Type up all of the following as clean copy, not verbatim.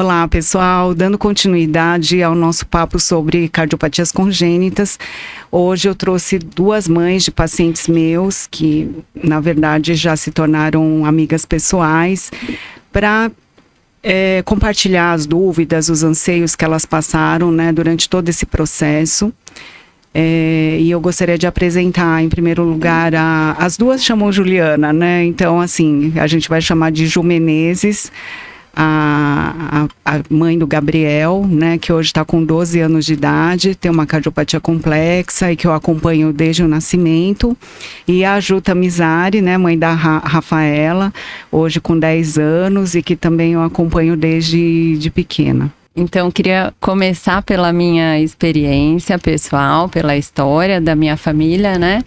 Olá, pessoal. Dando continuidade ao nosso papo sobre cardiopatias congênitas, hoje eu trouxe duas mães de pacientes meus que, na verdade, já se tornaram amigas pessoais para compartilhar as dúvidas, os anseios que elas passaram, né, durante todo esse processo. E eu gostaria de apresentar, em primeiro lugar, as duas chamam Juliana, né? Então, assim, a gente vai chamar de Ju Menezes, a mãe do Gabriel, né, que hoje está com 12 anos de idade, tem uma cardiopatia complexa e que eu acompanho desde o nascimento. E a Ju Tamizari, né, mãe da Rafaela, hoje com 10 anos e que também eu acompanho desde pequena. Então, queria começar pela minha experiência pessoal, pela história da minha família, né?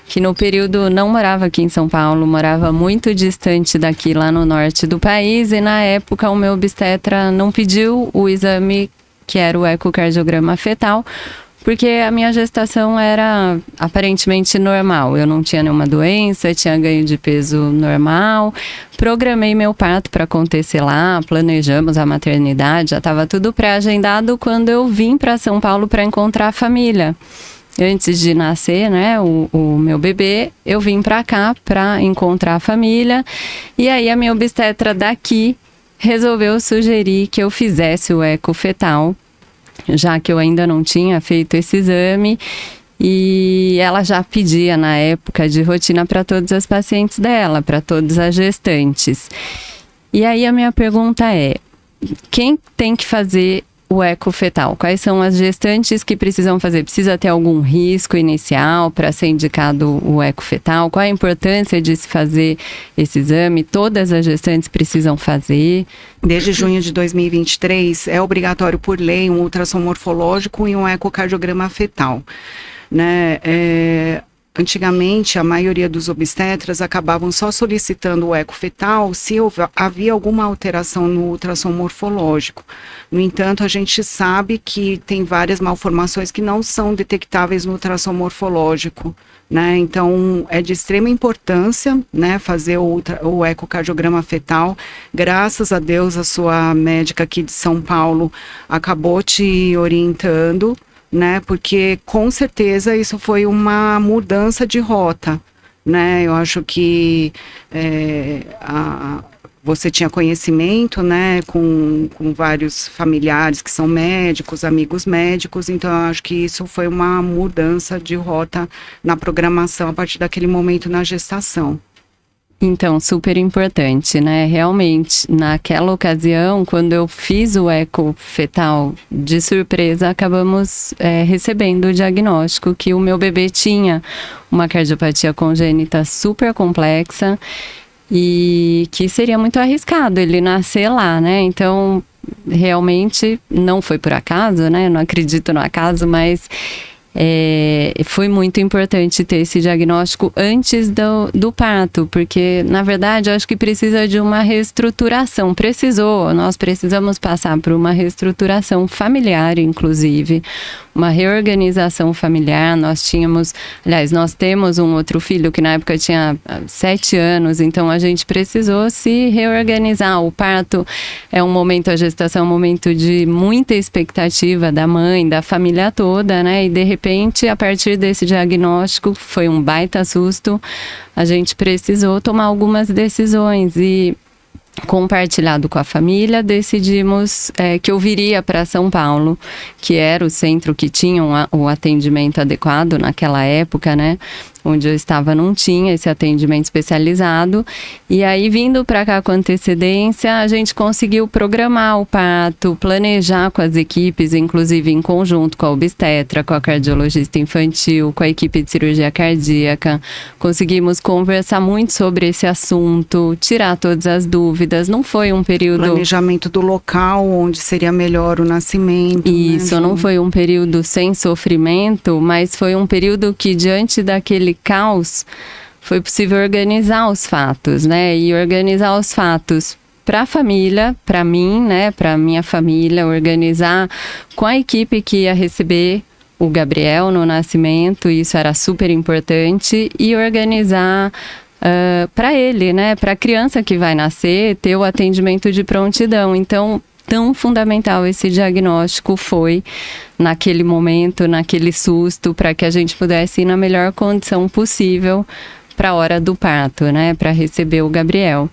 Que no período não morava aqui em São Paulo, morava muito distante daqui, lá no norte do país. E na época o meu obstetra não pediu o exame, que era o ecocardiograma fetal, porque a minha gestação era aparentemente normal. Eu não tinha nenhuma doença, tinha ganho de peso normal. Programei meu parto para acontecer lá, planejamos a maternidade, já estava tudo pré-agendado quando eu vim para São Paulo para encontrar a família. Antes de nascer, né, o meu bebê, eu vim para cá para encontrar a família. E aí a minha obstetra daqui resolveu sugerir que eu fizesse o eco fetal, já que eu ainda não tinha feito esse exame, e ela já pedia na época de rotina para todas as pacientes dela, para todas as gestantes. E aí a minha pergunta é, quem tem que fazer o eco fetal? Quais são as gestantes que precisam fazer? Precisa ter algum risco inicial para ser indicado o eco fetal? Qual a importância de se fazer esse exame? Todas as gestantes precisam fazer? Desde junho de 2023, é obrigatório por lei um ultrassom morfológico e um ecocardiograma fetal, né? Antigamente, a maioria dos obstetras acabavam só solicitando o eco fetal se havia alguma alteração no ultrassom morfológico. No entanto, a gente sabe que tem várias malformações que não são detectáveis no ultrassom morfológico, né? Então, é de extrema importância, né, fazer o ecocardiograma fetal. Graças a Deus, a sua médica aqui de São Paulo acabou te orientando, né? Porque com certeza isso foi uma mudança de rota, né? Eu acho que você tinha conhecimento, né, com vários familiares que são médicos, amigos médicos, então eu acho que isso foi uma mudança de rota na programação a partir daquele momento na gestação. Então, super importante, né? Realmente, naquela ocasião, quando eu fiz o eco fetal de surpresa, acabamos recebendo o diagnóstico que o meu bebê tinha uma cardiopatia congênita super complexa e que seria muito arriscado ele nascer lá, né? Então, realmente, não foi por acaso, né? Eu não acredito no acaso, mas foi muito importante ter esse diagnóstico antes do parto, porque, na verdade, eu acho que precisa de uma reestruturação. Nós precisamos passar por uma reestruturação familiar, inclusive, uma reorganização familiar. Nós temos um outro filho que na época tinha 7 anos, então a gente precisou se reorganizar. O parto é um momento, a gestação é um momento de muita expectativa da mãe, da família toda, né? E de repente, a partir desse diagnóstico, foi um baita susto, a gente precisou tomar algumas decisões e, compartilhado com a família, decidimos que eu viria para São Paulo, que era o centro que tinha o atendimento adequado naquela época, né? Onde eu estava não tinha esse atendimento especializado. E aí, vindo para cá com antecedência, a gente conseguiu programar o parto, planejar com as equipes, inclusive em conjunto com a obstetra, com a cardiologista infantil, com a equipe de cirurgia cardíaca. Conseguimos conversar muito sobre esse assunto, tirar todas as dúvidas. Não foi um período... Planejamento do local onde seria melhor o nascimento. Isso, né? Não foi um período sem sofrimento, mas foi um período que, diante daquele caos, foi possível organizar os fatos, né? E organizar os fatos para a família, para mim, né? Para minha família, organizar com a equipe que ia receber o Gabriel no nascimento, isso era super importante, e organizar para ele, né? Para a criança que vai nascer, ter o atendimento de prontidão. Então, tão fundamental esse diagnóstico foi naquele momento, naquele susto, para que a gente pudesse ir na melhor condição possível para a hora do parto, né, para receber o Gabriel.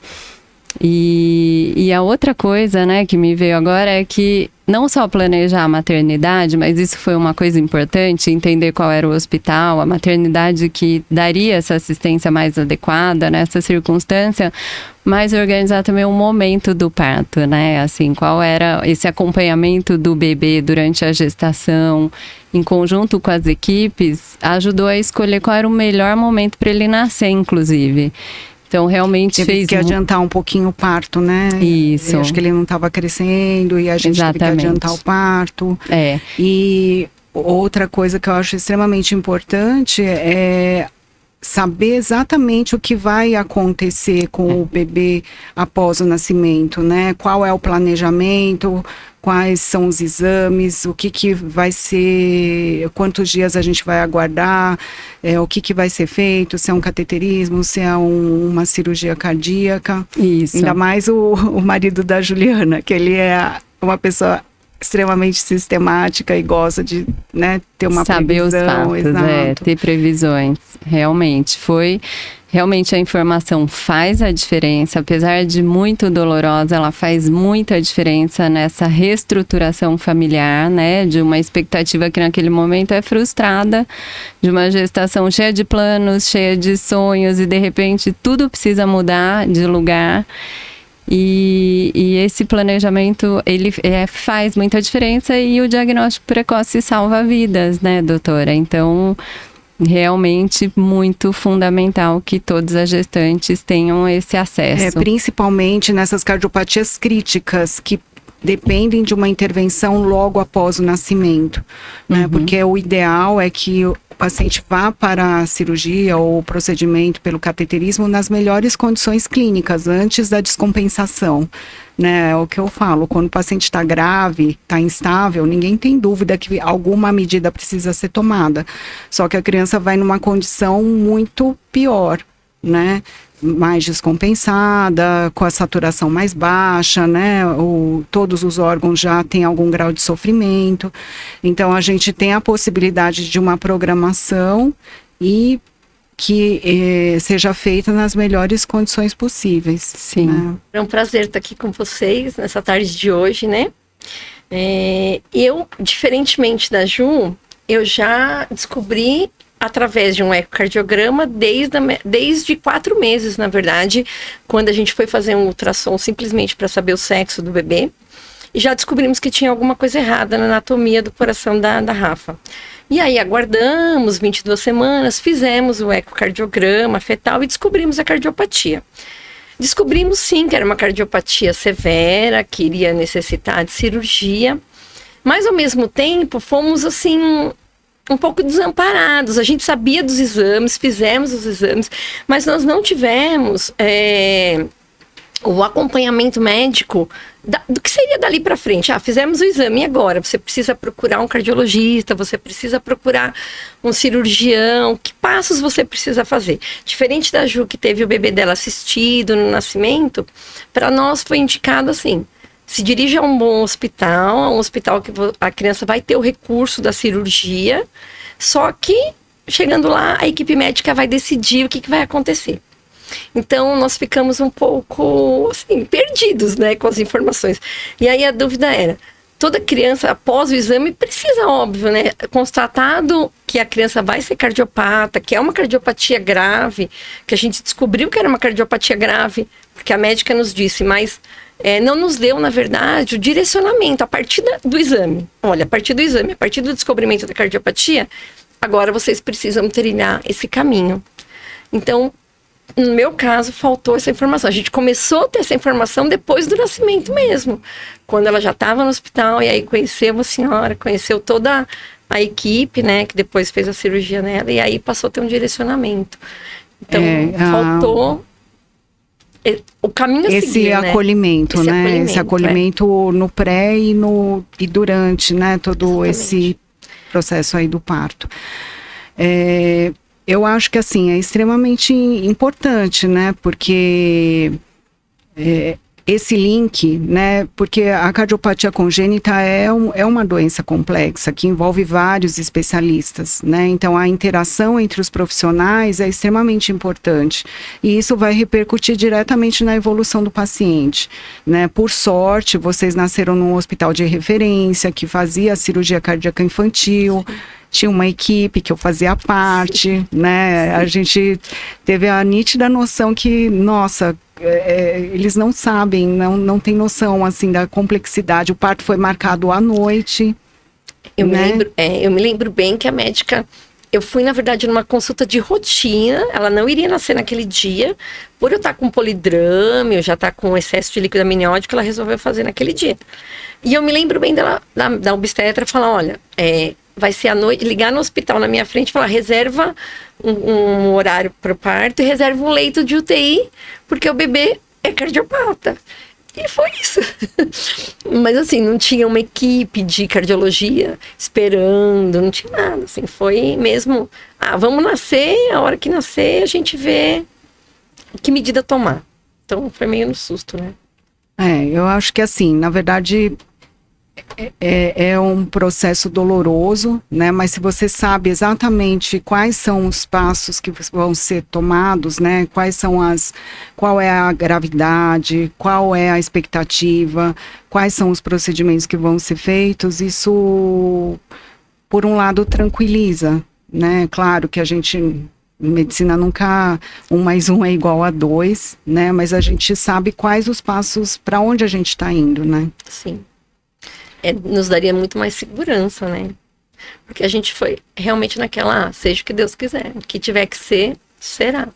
E a outra coisa, né, que me veio agora é que não só planejar a maternidade, mas isso foi uma coisa importante, entender qual era o hospital, a maternidade que daria essa assistência mais adequada nessa circunstância, mas organizar também o momento do parto, né, assim, qual era esse acompanhamento do bebê durante a gestação, em conjunto com as equipes, ajudou a escolher qual era o melhor momento para ele nascer, inclusive. Então, realmente teve que adiantar um pouquinho o parto, né? Isso. Eu acho que ele não estava crescendo e a gente teve que adiantar o parto. E outra coisa que eu acho extremamente importante é saber exatamente o que vai acontecer com o bebê após o nascimento, né? Qual é o planejamento, quais são os exames, o que vai ser, quantos dias a gente vai aguardar, o que vai ser feito, se é um cateterismo, se é uma cirurgia cardíaca. Isso. Ainda mais o marido da Juliana, que ele é uma pessoa extremamente sistemática e gosta de, né, ter uma saber previsão. Os fatos, ter previsões. Realmente a informação faz a diferença, apesar de muito dolorosa, ela faz muita diferença nessa reestruturação familiar, né, de uma expectativa que naquele momento é frustrada, de uma gestação cheia de planos, cheia de sonhos e de repente tudo precisa mudar de lugar. E esse planejamento, ele faz muita diferença e o diagnóstico precoce salva vidas, né, doutora? Então, realmente muito fundamental que todas as gestantes tenham esse acesso. Principalmente nessas cardiopatias críticas, que dependem de uma intervenção logo após o nascimento, né? Porque o ideal é que o paciente vá para a cirurgia ou o procedimento pelo cateterismo nas melhores condições clínicas, antes da descompensação, né? É o que eu falo, quando o paciente está grave, está instável, ninguém tem dúvida que alguma medida precisa ser tomada, só que a criança vai numa condição muito pior, né? Mais descompensada, com a saturação mais baixa, né? Todos os órgãos já têm algum grau de sofrimento. Então, a gente tem a possibilidade de uma programação e que seja feita nas melhores condições possíveis. Sim. Né? É um prazer estar aqui com vocês nessa tarde de hoje, né? Eu, diferentemente da Ju, eu já descobri através de um ecocardiograma desde 4 meses, na verdade, quando a gente foi fazer um ultrassom simplesmente para saber o sexo do bebê. E já descobrimos que tinha alguma coisa errada na anatomia do coração da Rafa. E aí aguardamos 22 semanas, fizemos o ecocardiograma fetal e descobrimos a cardiopatia. Descobrimos sim que era uma cardiopatia severa, que iria necessitar de cirurgia, mas ao mesmo tempo fomos assim um pouco desamparados. A gente sabia dos exames, fizemos os exames, mas nós não tivemos o acompanhamento médico do que seria dali para frente. Fizemos o exame, e agora? Você precisa procurar um cardiologista, você precisa procurar um cirurgião. Que passos você precisa fazer? Diferente da Ju, que teve o bebê dela assistido no nascimento, para nós foi indicado assim: se dirige a um bom hospital, a um hospital que a criança vai ter o recurso da cirurgia, só que, chegando lá, a equipe médica vai decidir o que vai acontecer. Então, nós ficamos um pouco, assim, perdidos, né, com as informações. E aí a dúvida era, toda criança, após o exame, precisa, óbvio, né, constatado que a criança vai ser cardiopata, que é uma cardiopatia grave, que a gente descobriu que era uma cardiopatia grave, porque a médica nos disse, mas não nos deu, na verdade, o direcionamento a partir do exame. Olha, a partir do exame, a partir do descobrimento da cardiopatia, agora vocês precisam trilhar esse caminho. Então, no meu caso, faltou essa informação. A gente começou a ter essa informação depois do nascimento mesmo. Quando ela já estava no hospital, e aí conheceu a senhora, conheceu toda a equipe, né, que depois fez a cirurgia nela, e aí passou a ter um direcionamento. Então, faltou o caminho a seguir, acolhimento, né? né? Esse acolhimento no pré e durante, né? Todo esse processo aí do parto. Eu acho que, assim, é extremamente importante, né? Porque esse link, né, porque a cardiopatia congênita é uma doença complexa que envolve vários especialistas, né, então a interação entre os profissionais é extremamente importante e isso vai repercutir diretamente na evolução do paciente, né, por sorte vocês nasceram num hospital de referência que fazia a cirurgia cardíaca infantil. Sim. Tinha uma equipe que eu fazia parte, né, a gente teve a nítida noção que, nossa, eles não sabem, não tem noção, assim, da complexidade. O parto foi marcado à noite. Eu me lembro bem que a médica... Eu fui, na verdade, numa consulta de rotina. Ela não iria nascer naquele dia. Por eu estar com polidrame, eu já estar com excesso de líquido amniótico, ela resolveu fazer naquele dia. E eu me lembro bem dela, da obstetra, falar, olha... vai ser à noite, ligar no hospital na minha frente e falar, reserva um horário para o parto e reserva um leito de UTI, porque o bebê é cardiopata. E foi isso. Mas assim, não tinha uma equipe de cardiologia esperando, não tinha nada, assim, foi mesmo, vamos nascer, a hora que nascer a gente vê que medida tomar. Então foi meio no susto, né? Eu acho que assim, na verdade... É um processo doloroso, né? Mas se você sabe exatamente quais são os passos que vão ser tomados, né? Qual é a gravidade, qual é a expectativa, quais são os procedimentos que vão ser feitos, isso, por um lado, tranquiliza, né? Claro que a gente... Em medicina nunca 1 mais 1 é igual a 2, né? Mas a gente sabe quais os passos, para onde a gente está indo, né? Sim. Nos daria muito mais segurança, né? Porque a gente foi realmente naquela, seja o que Deus quiser, o que tiver que ser, será.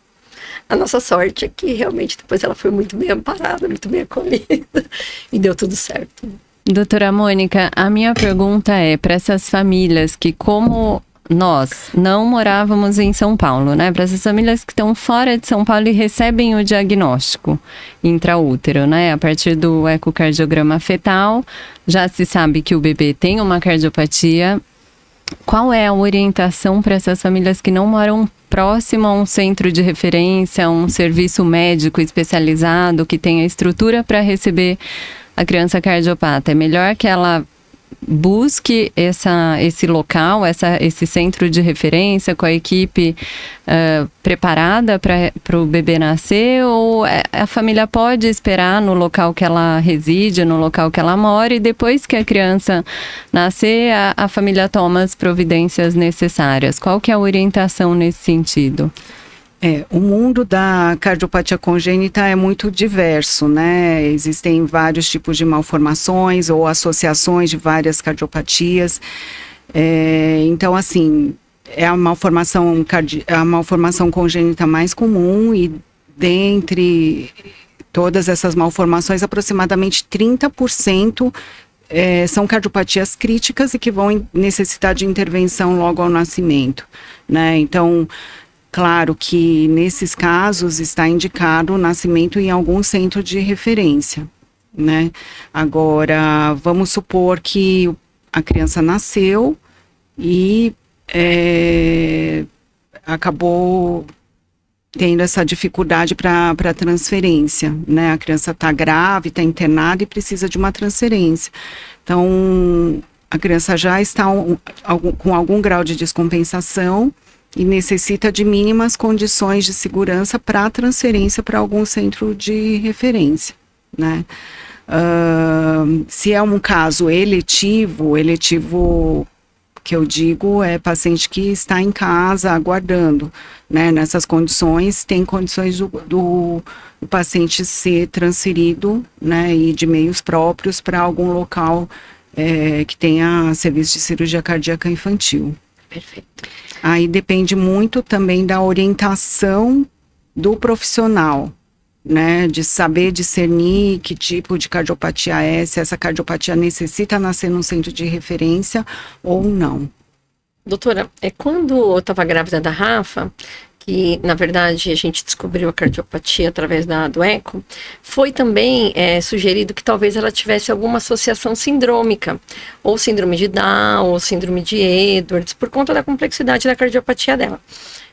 A nossa sorte é que realmente depois ela foi muito bem amparada, muito bem acolhida e deu tudo certo. Doutora Mônica, a minha pergunta é para essas famílias que, como nós não morávamos em São Paulo, né? Para essas famílias que estão fora de São Paulo e recebem o diagnóstico intraútero, né? A partir do ecocardiograma fetal, já se sabe que o bebê tem uma cardiopatia. Qual é a orientação para essas famílias que não moram próximo a um centro de referência, um serviço médico especializado que tenha estrutura para receber a criança cardiopata? É melhor que ela busque esse local, esse centro de referência com a equipe preparada para o bebê nascer, ou a família pode esperar no local que ela reside, no local que ela mora, e depois que a criança nascer, a família toma as providências necessárias? Qual que é a orientação nesse sentido? O mundo da cardiopatia congênita é muito diverso, né? Existem vários tipos de malformações ou associações de várias cardiopatias. Então, assim, é a malformação congênita mais comum e dentre todas essas malformações, aproximadamente 30% são cardiopatias críticas e que vão necessitar de intervenção logo ao nascimento, né? Então, claro que nesses casos está indicado o nascimento em algum centro de referência, né? Agora, vamos supor que a criança nasceu e acabou tendo essa dificuldade para transferência, né? A criança está grave, está internada e precisa de uma transferência. Então, a criança já está com algum grau de descompensação e necessita de mínimas condições de segurança para transferência para algum centro de referência, né? Se é um caso eletivo que eu digo é paciente que está em casa aguardando, né? Nessas condições, tem condições do paciente ser transferido, né? E de meios próprios para algum local que tenha serviço de cirurgia cardíaca infantil. Perfeito. Aí depende muito também da orientação do profissional, né? De saber discernir que tipo de cardiopatia se essa cardiopatia necessita nascer num centro de referência ou não. Doutora, quando eu estava grávida da Rafa, que na verdade a gente descobriu a cardiopatia através do eco, foi também sugerido que talvez ela tivesse alguma associação sindrômica, ou síndrome de Down, ou síndrome de Edwards, por conta da complexidade da cardiopatia dela.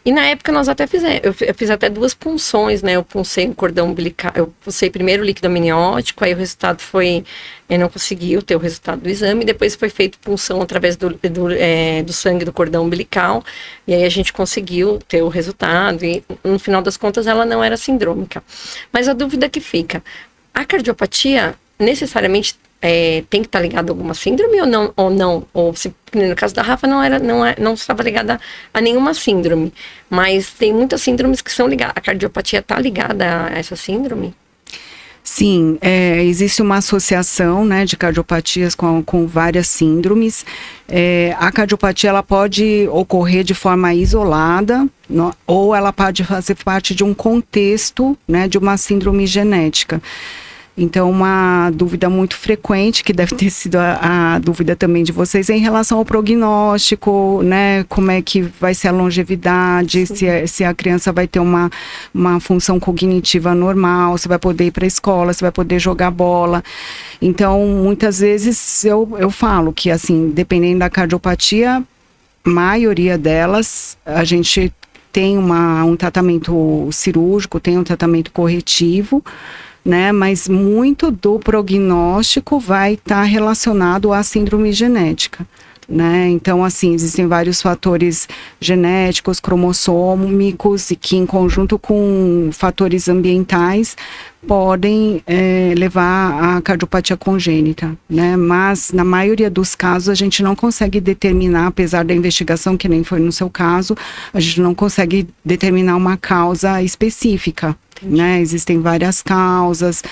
E na época nós até fizemos, eu fiz até 2 punções, né? Eu puncei o cordão umbilical, eu puncei primeiro o líquido amniótico, aí o resultado foi, eu não consegui ter o resultado do exame, depois foi feito punção através do sangue do cordão umbilical, e aí a gente conseguiu ter o resultado, e no final das contas ela não era sindrômica. Mas a dúvida que fica, a cardiopatia necessariamente tem que estar ligada a alguma síndrome ou não? Ou se, no caso da Rafa, não estava ligada a nenhuma síndrome. Mas tem muitas síndromes que são ligadas. A cardiopatia está ligada a essa síndrome? Sim, existe uma associação, né, de cardiopatias com várias síndromes. A cardiopatia ela pode ocorrer de forma isolada, ou ela pode fazer parte de um contexto, né, de uma síndrome genética. Então, uma dúvida muito frequente, que deve ter sido a dúvida também de vocês, é em relação ao prognóstico, né? Como é que vai ser a longevidade, se a criança vai ter uma função cognitiva normal, se vai poder ir para a escola, se vai poder jogar bola. Então, muitas vezes eu falo que, assim, dependendo da cardiopatia, a maioria delas, a gente tem um tratamento cirúrgico, tem um tratamento corretivo, né, mas muito do prognóstico vai estar relacionado à síndrome genética, né? Então, assim, existem vários fatores genéticos, cromossômicos, e que em conjunto com fatores ambientais podem levar à cardiopatia congênita, né? Mas na maioria dos casos a gente não consegue determinar, apesar da investigação, que nem foi no seu caso, a gente não consegue determinar uma causa específica. Né? Existem várias causas,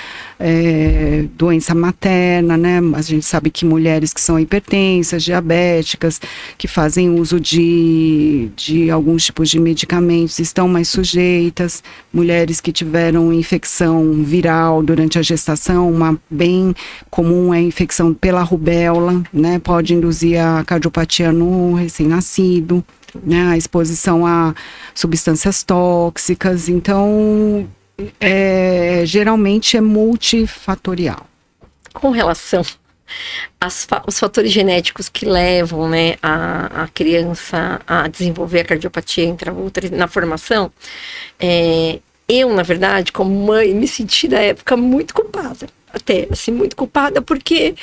doença materna, né? A gente sabe que mulheres que são hipertensas, diabéticas, que fazem uso de alguns tipos de medicamentos estão mais sujeitas, mulheres que tiveram infecção viral durante a gestação, uma bem comum é a infecção pela rubéola, né? Pode induzir a cardiopatia no recém-nascido, né? A exposição a substâncias tóxicas, então geralmente é multifatorial. Com relação aos fatores genéticos que levam, né, a criança a desenvolver a cardiopatia intraútero na formação, eu, na verdade, como mãe, me senti na época muito culpada, até assim, muito culpada, porque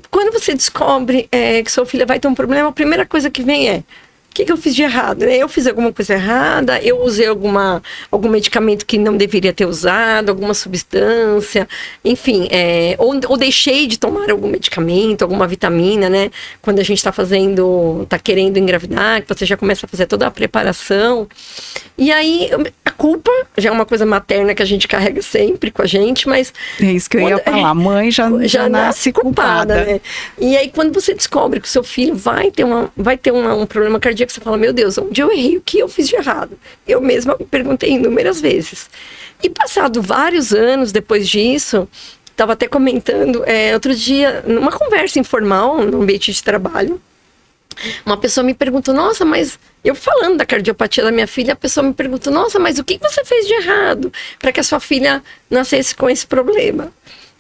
quando você descobre que sua filha vai ter um problema, a primeira coisa que vem é: o que eu fiz de errado? Eu fiz alguma coisa errada, eu usei algum medicamento que não deveria ter usado, alguma substância, enfim, ou deixei de tomar algum medicamento, alguma vitamina, né? Quando a gente tá querendo engravidar, que você já começa a fazer toda a preparação. E aí, a culpa já é uma coisa materna que a gente carrega sempre com a gente, mas... É isso que eu ia falar, a mãe já nasce culpada. Né? E aí, quando você descobre que o seu filho vai ter um problema cardíaco, você fala: meu Deus, onde eu errei, o que eu fiz de errado? Eu mesma me perguntei inúmeras vezes. E passado vários anos depois disso, estava até comentando, outro dia, numa conversa informal, no ambiente de trabalho, uma pessoa me perguntou: nossa, mas eu falando da cardiopatia da minha filha, a pessoa me perguntou: nossa, mas o que você fez de errado para que a sua filha nascesse com esse problema?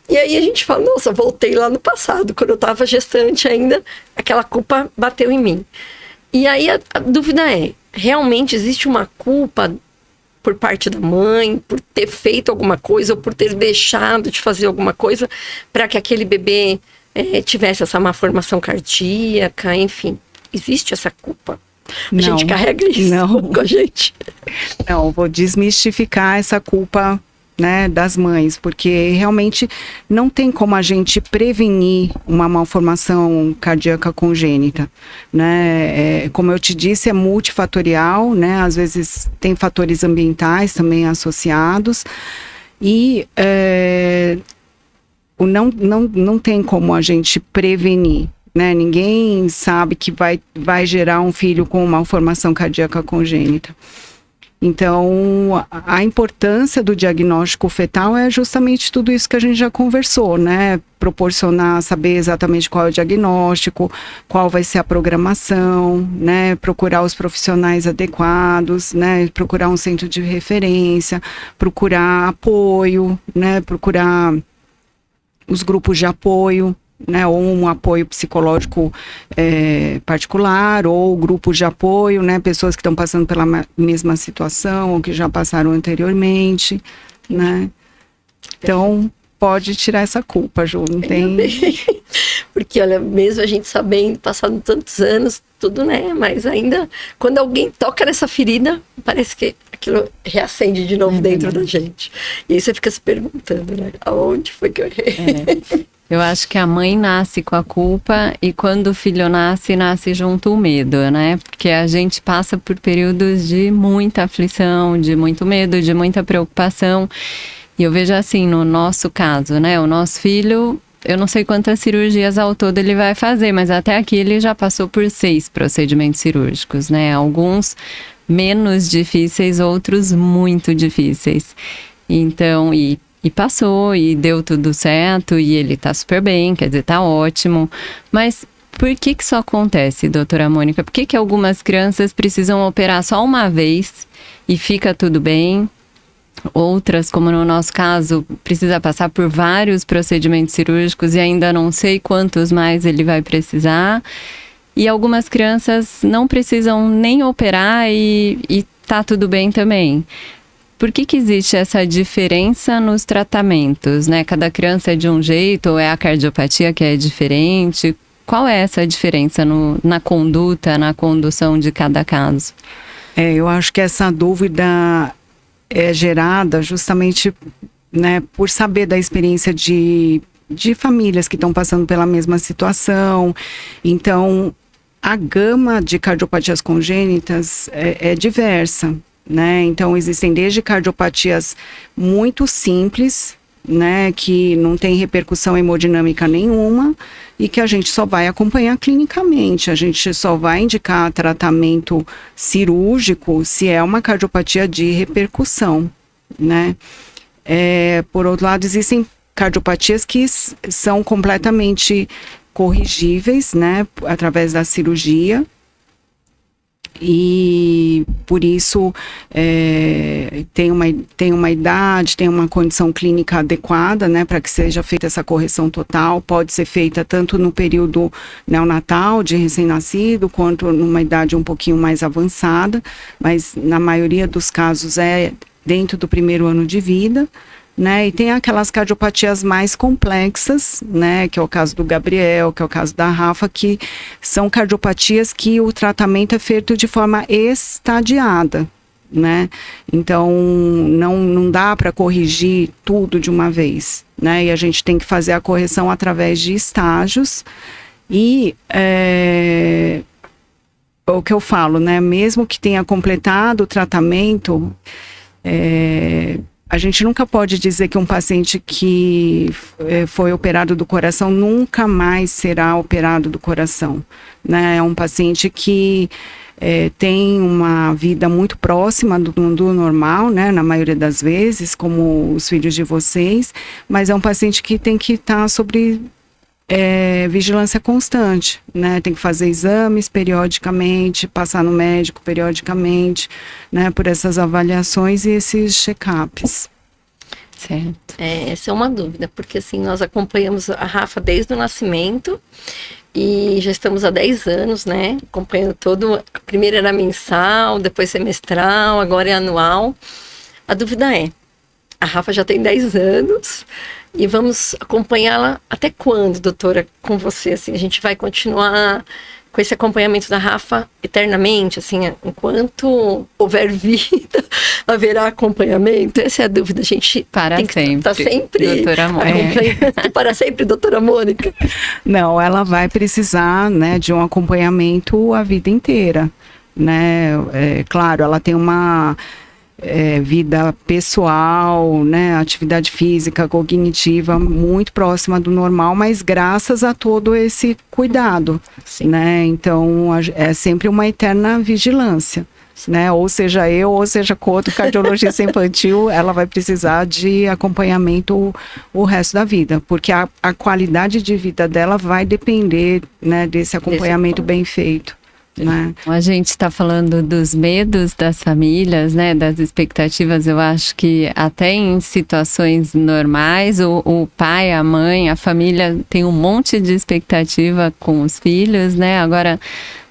E aí a gente fala: nossa, voltei lá no passado, quando eu estava gestante ainda, aquela culpa bateu em mim. E aí a dúvida é: realmente existe uma culpa por parte da mãe, por ter feito alguma coisa, ou por ter deixado de fazer alguma coisa para que aquele bebê tivesse essa má formação cardíaca, enfim? Existe essa culpa? A gente carrega isso com a gente? Não, vou desmistificar essa culpa, né, das mães, porque realmente não tem como a gente prevenir uma malformação cardíaca congênita, né? Como eu te disse, é multifatorial, né? Às vezes tem fatores ambientais também associados e não tem como a gente prevenir, né? Ninguém sabe que vai gerar um filho com malformação cardíaca congênita. Então, a importância do diagnóstico fetal é justamente tudo isso que a gente já conversou, né? Proporcionar, saber exatamente qual é o diagnóstico, qual vai ser a programação, né? Procurar os profissionais adequados, né? Procurar um centro de referência, procurar apoio, né? Procurar os grupos de apoio, né, ou um apoio psicológico particular, ou grupos de apoio, né, pessoas que estão passando pela mesma situação, ou que já passaram anteriormente, né. Então, pode tirar essa culpa, Ju, não tem... Porque, olha, mesmo a gente sabendo, passando tantos anos, tudo, né, mas ainda, quando alguém toca nessa ferida, parece que aquilo reacende de novo dentro da gente. E aí você fica se perguntando, né, aonde foi que eu errei? Eu acho que a mãe nasce com a culpa e quando o filho nasce, nasce junto o medo, né? Porque a gente passa por períodos de muita aflição, de muito medo, de muita preocupação. E eu vejo assim, no nosso caso, né? O nosso filho, eu não sei quantas cirurgias ao todo ele vai fazer, mas até aqui ele já passou por 6 procedimentos cirúrgicos, né? Alguns menos difíceis, outros muito difíceis. Então, e passou, e deu tudo certo, e ele tá super bem, quer dizer, tá ótimo. Mas por que isso acontece, doutora Mônica? Por que algumas crianças precisam operar só uma vez e fica tudo bem? Outras, como no nosso caso, precisa passar por vários procedimentos cirúrgicos e ainda não sei quantos mais ele vai precisar. E algumas crianças não precisam nem operar e tá tudo bem também. Por que existe essa diferença nos tratamentos, né? Cada criança é de um jeito ou é a cardiopatia que é diferente? Qual é essa diferença na conduta, na condução de cada caso? Eu acho que essa dúvida é gerada justamente, né, por saber da experiência de famílias que estão passando pela mesma situação. Então, a gama de cardiopatias congênitas é diversa, né? Então, existem desde cardiopatias muito simples, né, que não tem repercussão hemodinâmica nenhuma e que a gente só vai acompanhar clinicamente. A gente só vai indicar tratamento cirúrgico se é uma cardiopatia de repercussão, né? Por outro lado, existem cardiopatias que são completamente corrigíveis, né, através da cirurgia. E por isso tem uma idade, tem uma condição clínica adequada, né, para que seja feita essa correção total. Pode ser feita tanto no período neonatal de recém-nascido, quanto numa idade um pouquinho mais avançada, mas na maioria dos casos é dentro do primeiro ano de vida, né? E tem aquelas cardiopatias mais complexas, né, que é o caso do Gabriel, que é o caso da Rafa, que são cardiopatias que o tratamento é feito de forma estadiada, né? Então não dá para corrigir tudo de uma vez, né? E a gente tem que fazer a correção através de estágios. E o que eu falo, né, mesmo que tenha completado o tratamento, a gente nunca pode dizer que um paciente que foi operado do coração nunca mais será operado do coração, né? É um paciente que tem uma vida muito próxima do normal, né? Na maioria das vezes, como os filhos de vocês, mas é um paciente que tem que estar sobre vigilância constante, né? Tem que fazer exames periodicamente, passar no médico periodicamente, né? Por essas avaliações e esses check-ups. Certo. Essa é uma dúvida, porque assim, nós acompanhamos a Rafa desde o nascimento e já estamos há 10 anos, né? Acompanhando todo, primeiro era mensal, depois semestral, agora é anual. A dúvida a Rafa já tem 10 anos e vamos acompanhá-la até quando, doutora, com você? Assim, a gente vai continuar com esse acompanhamento da Rafa eternamente, assim, enquanto houver vida, haverá acompanhamento? Essa é a dúvida, a gente para tem que sempre, estar sempre doutora Mônica. Para sempre, doutora Mônica. Não, ela vai precisar, né, de um acompanhamento a vida inteira, né? Claro, ela tem uma vida pessoal, né, atividade física, cognitiva muito próxima do normal, mas graças a todo esse cuidado, né? Então é sempre uma eterna vigilância, né? Ou seja eu, ou seja outro cardiologista infantil, ela vai precisar de acompanhamento o resto da vida, porque a qualidade de vida dela vai depender, né, desse acompanhamento bem feito. né? A gente está falando dos medos das famílias, né, das expectativas. Eu acho que até em situações normais, o pai, a mãe, a família tem um monte de expectativa com os filhos, né? Agora,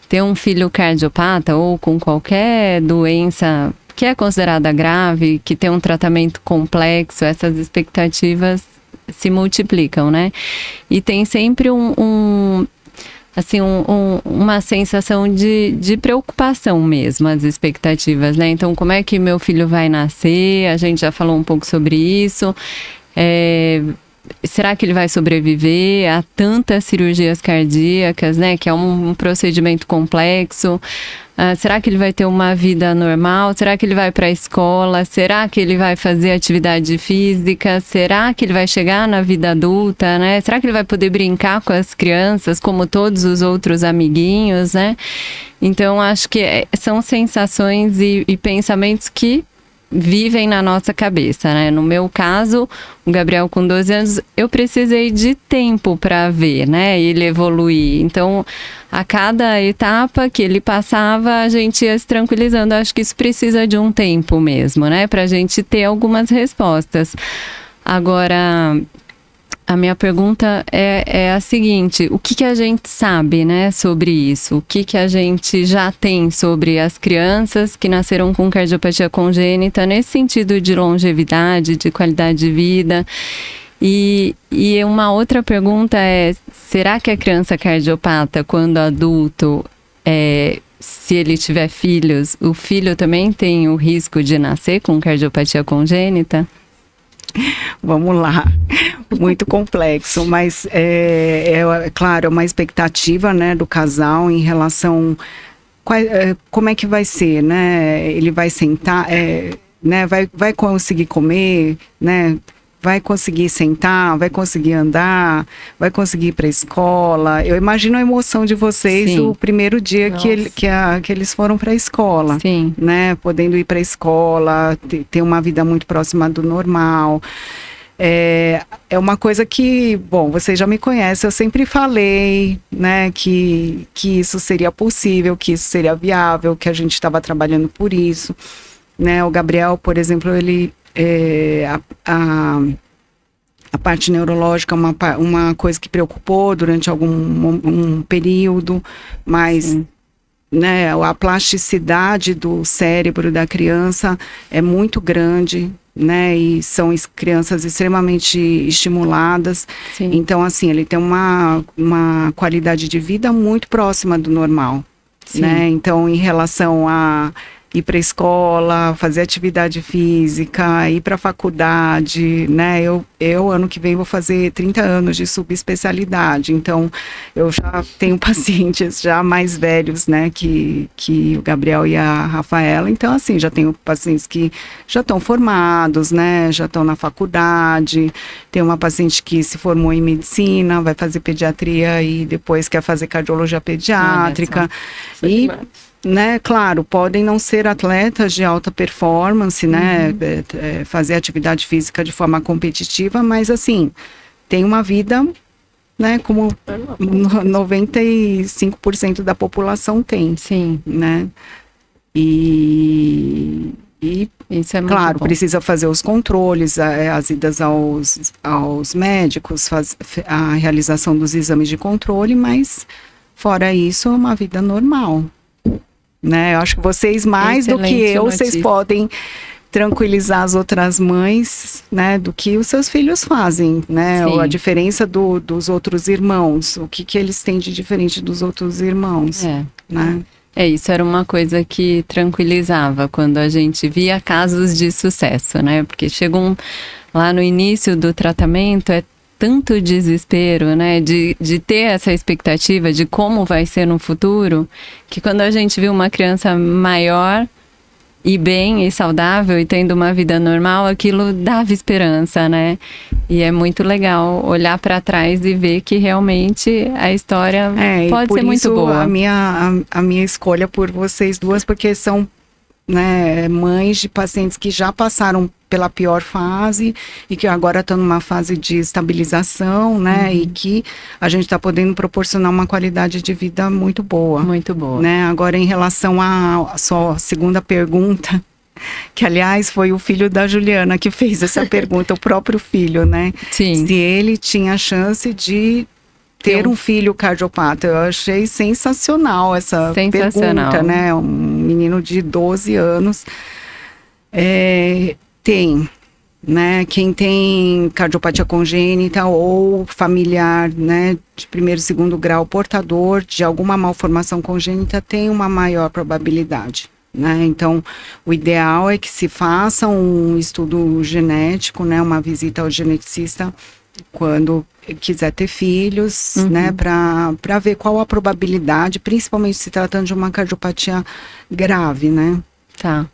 ter um filho cardiopata ou com qualquer doença que é considerada grave, que tem um tratamento complexo, essas expectativas se multiplicam, né? E tem sempre uma sensação de preocupação mesmo, as expectativas, né? Então, como é que meu filho vai nascer? A gente já falou um pouco sobre isso. Será que ele vai sobreviver a tantas cirurgias cardíacas, né? Que é um procedimento complexo. Será que ele vai ter uma vida normal? Será que ele vai para a escola? Será que ele vai fazer atividade física? Será que ele vai chegar na vida adulta, né? Será que ele vai poder brincar com as crianças como todos os outros amiguinhos, né? Então, acho que são sensações e pensamentos que vivem na nossa cabeça, né? No meu caso, o Gabriel com 12 anos, eu precisei de tempo para ver, né? Ele evoluir. Então, a cada etapa que ele passava, a gente ia se tranquilizando. Acho que isso precisa de um tempo mesmo, né? Pra gente ter algumas respostas. Agora, a minha pergunta é a seguinte: o que a gente sabe, né, sobre isso? O que a gente já tem sobre as crianças que nasceram com cardiopatia congênita, nesse sentido de longevidade, de qualidade de vida? E uma outra pergunta é: será que a criança cardiopata, quando adulto, se ele tiver filhos, o filho também tem o risco de nascer com cardiopatia congênita? Vamos lá, muito complexo, mas claro, é uma expectativa, né, do casal em relação como é que vai ser, né? Ele vai sentar, né? Vai conseguir comer, né? Vai conseguir sentar, vai conseguir andar, vai conseguir ir para a escola. Eu imagino a emoção de vocês. Sim. O primeiro dia que eles foram para a escola. Sim. Né? Podendo ir para a escola, ter uma vida muito próxima do normal. É uma coisa que, bom, vocês já me conhecem, eu sempre falei, né, que isso seria possível, que isso seria viável, que a gente estava trabalhando por isso. Né? O Gabriel, por exemplo, ele... a parte neurológica é uma coisa que preocupou durante um período, mas né, a plasticidade do cérebro da criança é muito grande, né, e são crianças extremamente estimuladas. Sim. Então, assim, ele tem uma qualidade de vida muito próxima do normal. Sim. Né? Então, em relação a ir para a escola, fazer atividade física, ir para a faculdade, né? Eu, ano que vem, vou fazer 30 anos de subespecialidade, então eu já tenho pacientes já mais velhos, né? Que o Gabriel e a Rafaela, então assim, já tenho pacientes que já estão formados, né? Já estão na faculdade, tem uma paciente que se formou em medicina, vai fazer pediatria e depois quer fazer cardiologia pediátrica, e... Né, claro, podem não ser atletas de alta performance, né, fazer atividade física de forma competitiva, mas assim, tem uma vida, né, como 95% da população tem. Sim. Né, e isso é muito claro, bom. precisa fazer os controles, as idas aos médicos, a realização dos exames de controle, mas fora isso, é uma vida normal. Né? Eu acho que vocês, mais do que eu, vocês podem tranquilizar as outras mães, né, do que os seus filhos fazem, né? Ou a diferença dos outros irmãos, o que eles têm de diferente dos outros irmãos, né? Isso era uma coisa que tranquilizava quando a gente via casos de sucesso, né? Porque chegou lá no início do tratamento, tanto desespero, né, de ter essa expectativa de como vai ser no futuro, que quando a gente viu uma criança maior e bem e saudável e tendo uma vida normal, aquilo dava esperança, né? E é muito legal olhar para trás e ver que realmente a história pode ser muito boa. A minha escolha por vocês duas, porque são né, mães de pacientes que já passaram pela pior fase e que agora estão numa fase de estabilização, né, e que a gente está podendo proporcionar uma qualidade de vida muito boa. Muito boa. Né? Agora, em relação à sua segunda pergunta, que aliás foi o filho da Juliana que fez essa pergunta, o próprio filho, né? Sim. Se ele tinha chance de ter um filho cardiopata. Eu achei sensacional essa pergunta, né? Um menino de 12 anos. Tem, né? Quem tem cardiopatia congênita ou familiar, né? De primeiro e segundo grau portador de alguma malformação congênita tem uma maior probabilidade. Né? Então, o ideal é que se faça um estudo genético, né? Uma visita ao geneticista quando quiser ter filhos, né? Para ver qual a probabilidade, principalmente se tratando de uma cardiopatia grave, né? Tá.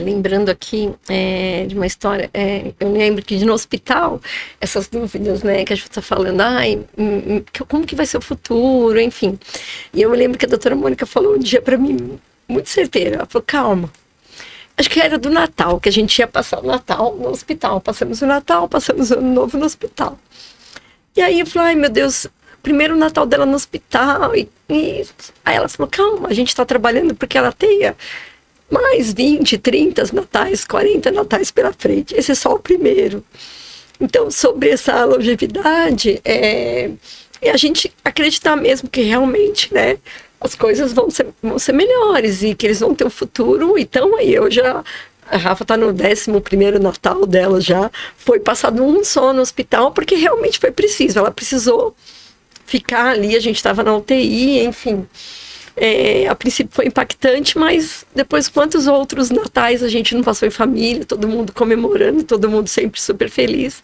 Lembrando aqui de uma história, eu lembro que no hospital, essas dúvidas, né, que a gente está falando, como que vai ser o futuro, enfim. E eu me lembro que a doutora Mônica falou um dia para mim, muito certeira, ela falou, calma, acho que era do Natal, que a gente ia passar o Natal no hospital, passamos o Natal, passamos o Ano Novo no hospital. E aí eu falei, ai meu Deus, primeiro Natal dela no hospital, e aí ela falou, calma, a gente está trabalhando porque ela tenha mais 20, 30 natais, 40 natais pela frente. Esse é só o primeiro. Então, sobre essa longevidade, é a gente acreditar mesmo que realmente, né, as coisas vão ser melhores e que eles vão ter um futuro. Então, aí a Rafa está no 11º Natal dela já. Foi passado um só no hospital, porque realmente foi preciso. Ela precisou ficar ali, a gente estava na UTI, enfim. A princípio foi impactante, mas depois quantos outros natais a gente não passou em família, todo mundo comemorando, todo mundo sempre super feliz.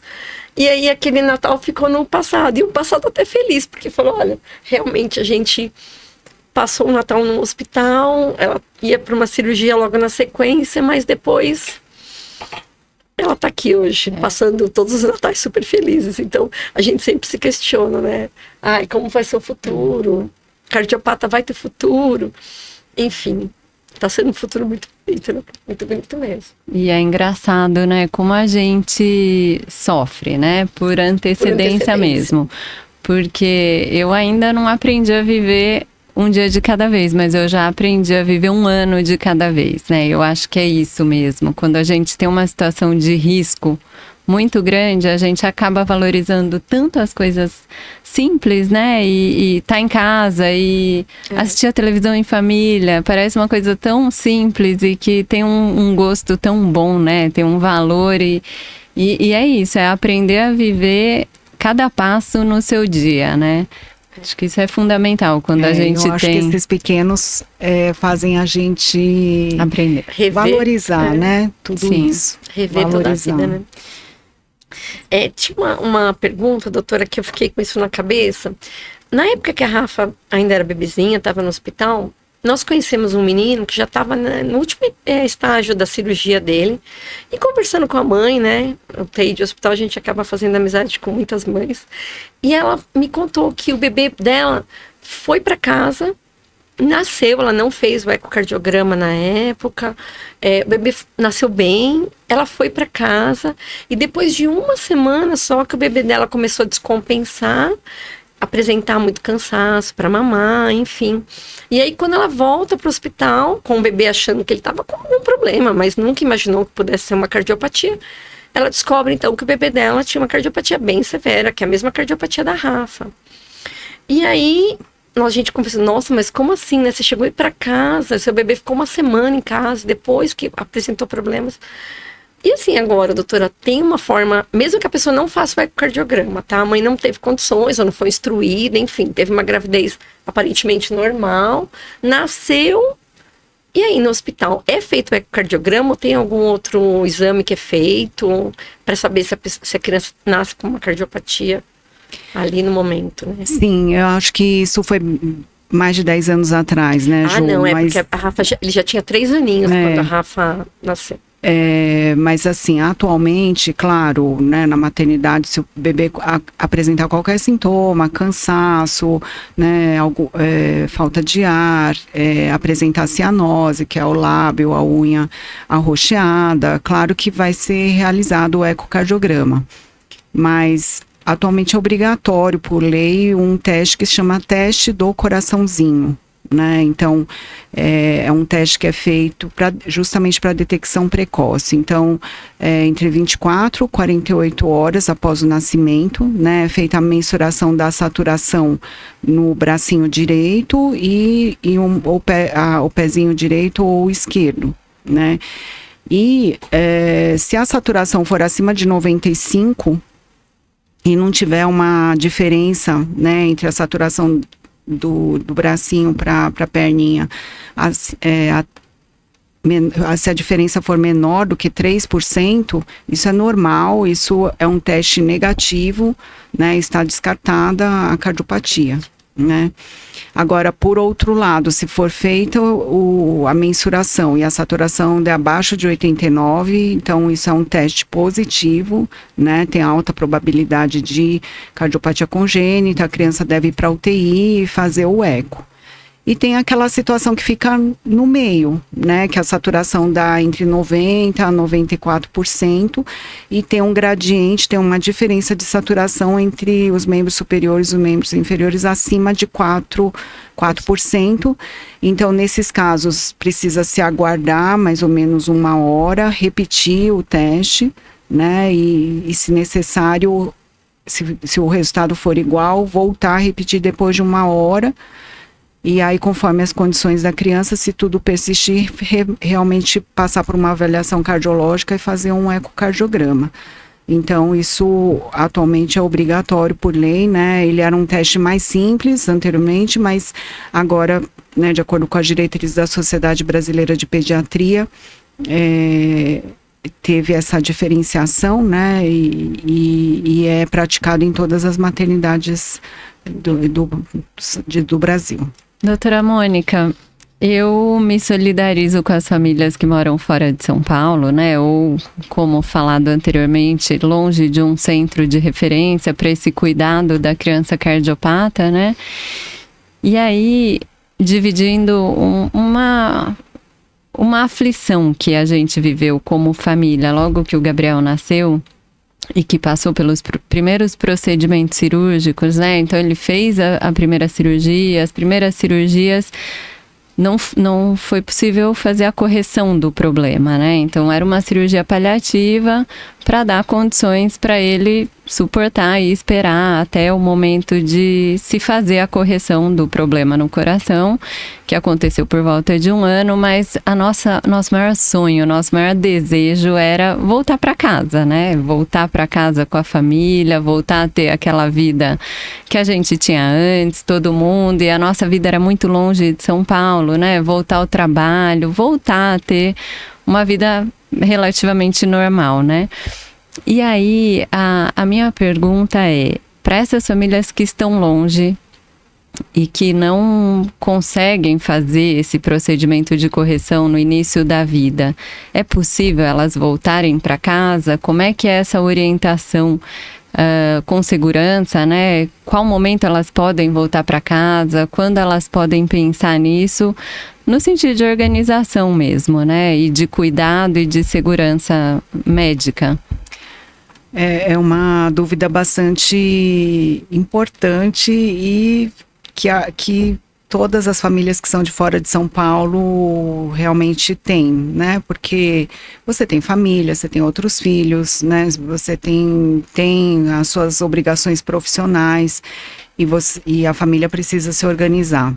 E aí aquele Natal ficou no passado, e o passado até feliz, porque falou, olha, realmente a gente passou o Natal no hospital, ela ia para uma cirurgia logo na sequência, mas depois ela está aqui hoje, passando todos os natais super felizes. Então a gente sempre se questiona, né? Como vai ser o futuro? Cardiopata vai ter futuro, enfim, tá sendo um futuro muito bonito, né? Muito bonito mesmo. E é engraçado, né, como a gente sofre, né, por antecedência mesmo, porque eu ainda não aprendi a viver um dia de cada vez, mas eu já aprendi a viver um ano de cada vez, né, eu acho que é isso mesmo, quando a gente tem uma situação de risco muito grande, a gente acaba valorizando tanto as coisas simples, né? E tá em casa e assistir a televisão em família. Parece uma coisa tão simples e que tem um gosto tão bom, né? Tem um valor e é isso, é aprender a viver cada passo no seu dia, né? Acho que isso é fundamental quando a gente eu acho que esses pequenos fazem a gente aprender, valorizar, né? Tudo isso. Rever valorizar. Toda a vida, né? Tinha uma pergunta, doutora, que eu fiquei com isso na cabeça. Na época que a Rafa ainda era bebezinha, estava no hospital, nós conhecemos um menino que já estava no último estágio da cirurgia dele. E conversando com a mãe, né? No UTI de hospital, a gente acaba fazendo amizade com muitas mães. E ela me contou que o bebê dela foi para casa, nasceu, ela não fez o ecocardiograma na época, o bebê nasceu bem, ela foi para casa e depois de uma semana só que o bebê dela começou a descompensar, apresentar muito cansaço para mamar, enfim. E aí quando ela volta para o hospital, com o bebê achando que ele estava com algum problema, mas nunca imaginou que pudesse ser uma cardiopatia, ela descobre então que o bebê dela tinha uma cardiopatia bem severa, que é a mesma cardiopatia da Rafa. E aí a gente conversou, nossa, mas como assim, né? Você chegou a ir para casa, seu bebê ficou uma semana em casa, depois que apresentou problemas. E assim, agora, doutora, tem uma forma, mesmo que a pessoa não faça o ecocardiograma, tá? A mãe não teve condições, ou não foi instruída, enfim, teve uma gravidez aparentemente normal, nasceu, e aí no hospital é feito o ecocardiograma ou tem algum outro exame que é feito para saber se a criança nasce com uma cardiopatia? Ali no momento, né? Sim, eu acho que isso foi mais de 10 anos atrás, né, Ju? Não, porque a Rafa, ele já tinha 3 aninhos quando a Rafa nasceu. Mas assim, atualmente, claro, né, na maternidade, se o bebê apresentar qualquer sintoma, cansaço, né, falta de ar, apresentar cianose, que é o lábio, a unha arroxeada, claro que vai ser realizado o ecocardiograma. Mas atualmente é obrigatório, por lei, um teste que se chama teste do coraçãozinho. Né? Então, é um teste que é feito justamente para detecção precoce. Então, entre 24 e 48 horas após o nascimento, né, é feita a mensuração da saturação no bracinho direito e o pezinho direito ou esquerdo, né? E se a saturação for acima de 95 e não tiver uma diferença, né, entre a saturação do bracinho para a perninha, se a diferença for menor do que 3%, isso é normal, isso é um teste negativo, né, está descartada a cardiopatia, né. Agora, por outro lado, se for feita a mensuração e a saturação de abaixo de 89, então isso é um teste positivo, né? Tem alta probabilidade de cardiopatia congênita, a criança deve ir para a UTI e fazer o eco. E tem aquela situação que fica no meio, né? Que a saturação dá entre 90% a 94% e tem um gradiente, tem uma diferença de saturação entre os membros superiores e os membros inferiores acima de 4%. Então, nesses casos, precisa se aguardar mais ou menos 1 hora, repetir o teste, né? E se necessário, se o resultado for igual, voltar a repetir depois de 1 hora. E aí, conforme as condições da criança, se tudo persistir, realmente passar por uma avaliação cardiológica e fazer um ecocardiograma. Então, isso atualmente é obrigatório por lei, né? Ele era um teste mais simples anteriormente, mas agora, né, de acordo com as diretrizes da Sociedade Brasileira de Pediatria, teve essa diferenciação, né? E é praticado em todas as maternidades do Brasil. Doutora Mônica, eu me solidarizo com as famílias que moram fora de São Paulo, né? Ou, como falado anteriormente, longe de um centro de referência para esse cuidado da criança cardiopata, né? E aí, dividindo uma aflição que a gente viveu como família logo que o Gabriel nasceu, e que passou pelos primeiros procedimentos cirúrgicos, né? Então, ele fez a primeira cirurgia, as primeiras cirurgias, não foi possível fazer a correção do problema, né? Então, era uma cirurgia paliativa para dar condições para ele suportar e esperar até o momento de se fazer a correção do problema no coração, que aconteceu por volta de 1 ano, mas nosso maior sonho, nosso maior desejo era voltar para casa, né? Voltar para casa com a família, voltar a ter aquela vida que a gente tinha antes, todo mundo, e a nossa vida era muito longe de São Paulo, né? Voltar ao trabalho, voltar a ter uma vida relativamente normal, né? E aí, a minha pergunta é, para essas famílias que estão longe e que não conseguem fazer esse procedimento de correção no início da vida, é possível elas voltarem para casa? Como é que é essa orientação com segurança, né? Qual momento elas podem voltar para casa? Quando elas podem pensar nisso? No sentido de organização mesmo, né? E de cuidado e de segurança médica. É uma dúvida bastante importante e que todas as famílias que são de fora de São Paulo realmente têm, né? Porque você tem família, você tem outros filhos, né? Você tem as suas obrigações profissionais e a família precisa se organizar.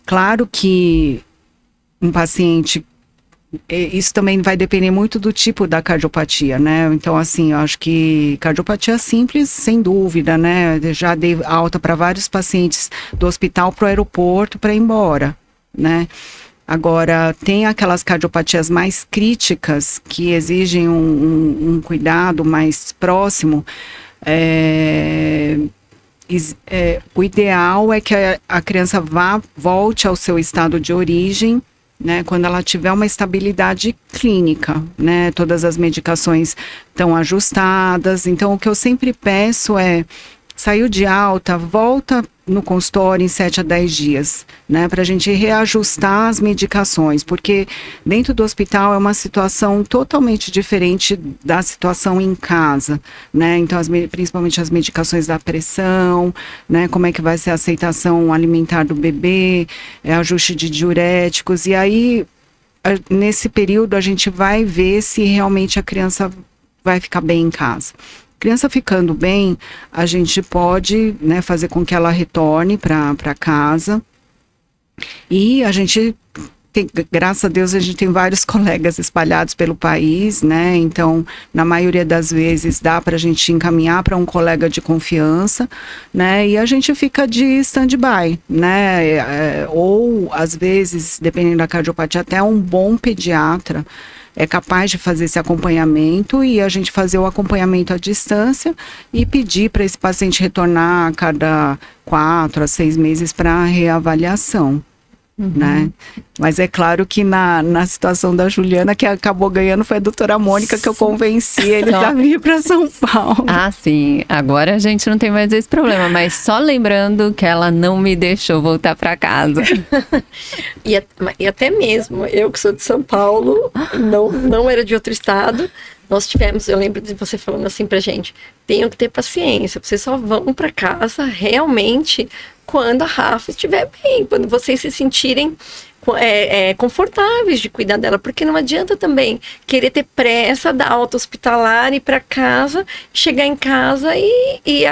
Claro que um paciente, isso também vai depender muito do tipo da cardiopatia, né? Então, assim, eu acho que cardiopatia simples, sem dúvida, né? Já dei alta para vários pacientes do hospital para o aeroporto para ir embora, né? Agora, tem aquelas cardiopatias mais críticas que exigem um cuidado mais próximo. O ideal é que a criança volte ao seu estado de origem, né? Quando ela tiver uma estabilidade clínica, né? Todas as medicações estão ajustadas. Então, o que eu sempre peço é, saiu de alta, volta no consultório em 7 a 10 dias, né? Para a gente reajustar as medicações, porque dentro do hospital é uma situação totalmente diferente da situação em casa, né? Então, principalmente as medicações da pressão, né? Como é que vai ser a aceitação alimentar do bebê, ajuste de diuréticos, e aí, nesse período, a gente vai ver se realmente a criança vai ficar bem em casa. Criança ficando bem, a gente pode, né, fazer com que ela retorne para casa. E a gente tem, graças a Deus, a gente tem vários colegas espalhados pelo país, né? Então, na maioria das vezes, dá para a gente encaminhar para um colega de confiança, né? E a gente fica de stand-by, né? Ou, às vezes, dependendo da cardiopatia, até um bom pediatra é capaz de fazer esse acompanhamento e a gente fazer o acompanhamento à distância e pedir para esse paciente retornar a cada 4 a 6 meses para reavaliação. Né? Mas é claro que na situação da Juliana, que acabou ganhando, foi a doutora Mônica que eu convenci ele a vir para São Paulo. Ah, sim. Agora a gente não tem mais esse problema, mas só lembrando que ela não me deixou voltar para casa. E até mesmo, eu que sou de São Paulo, não era de outro estado, nós tivemos, eu lembro de você falando assim pra gente, tenham que ter paciência, vocês só vão para casa realmente quando a Rafa estiver bem, quando vocês se sentirem confortáveis de cuidar dela, porque não adianta também querer ter pressa da alta hospitalar, ir para casa, chegar em casa e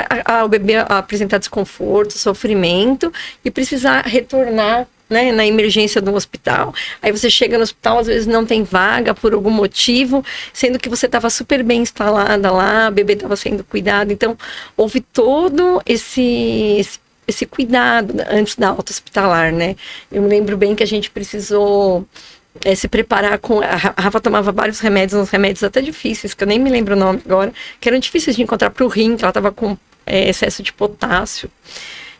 o bebê apresentar desconforto, sofrimento e precisar retornar, né, na emergência do hospital. Aí você chega no hospital, às vezes não tem vaga por algum motivo, sendo que você estava super bem instalada lá, o bebê estava sendo cuidado. Então, houve todo esse cuidado antes da alta hospitalar, né? Eu me lembro bem que a gente precisou se preparar com... A Rafa tomava vários remédios, uns remédios até difíceis, que eu nem me lembro o nome agora, que eram difíceis de encontrar para o rim, que ela estava com excesso de potássio.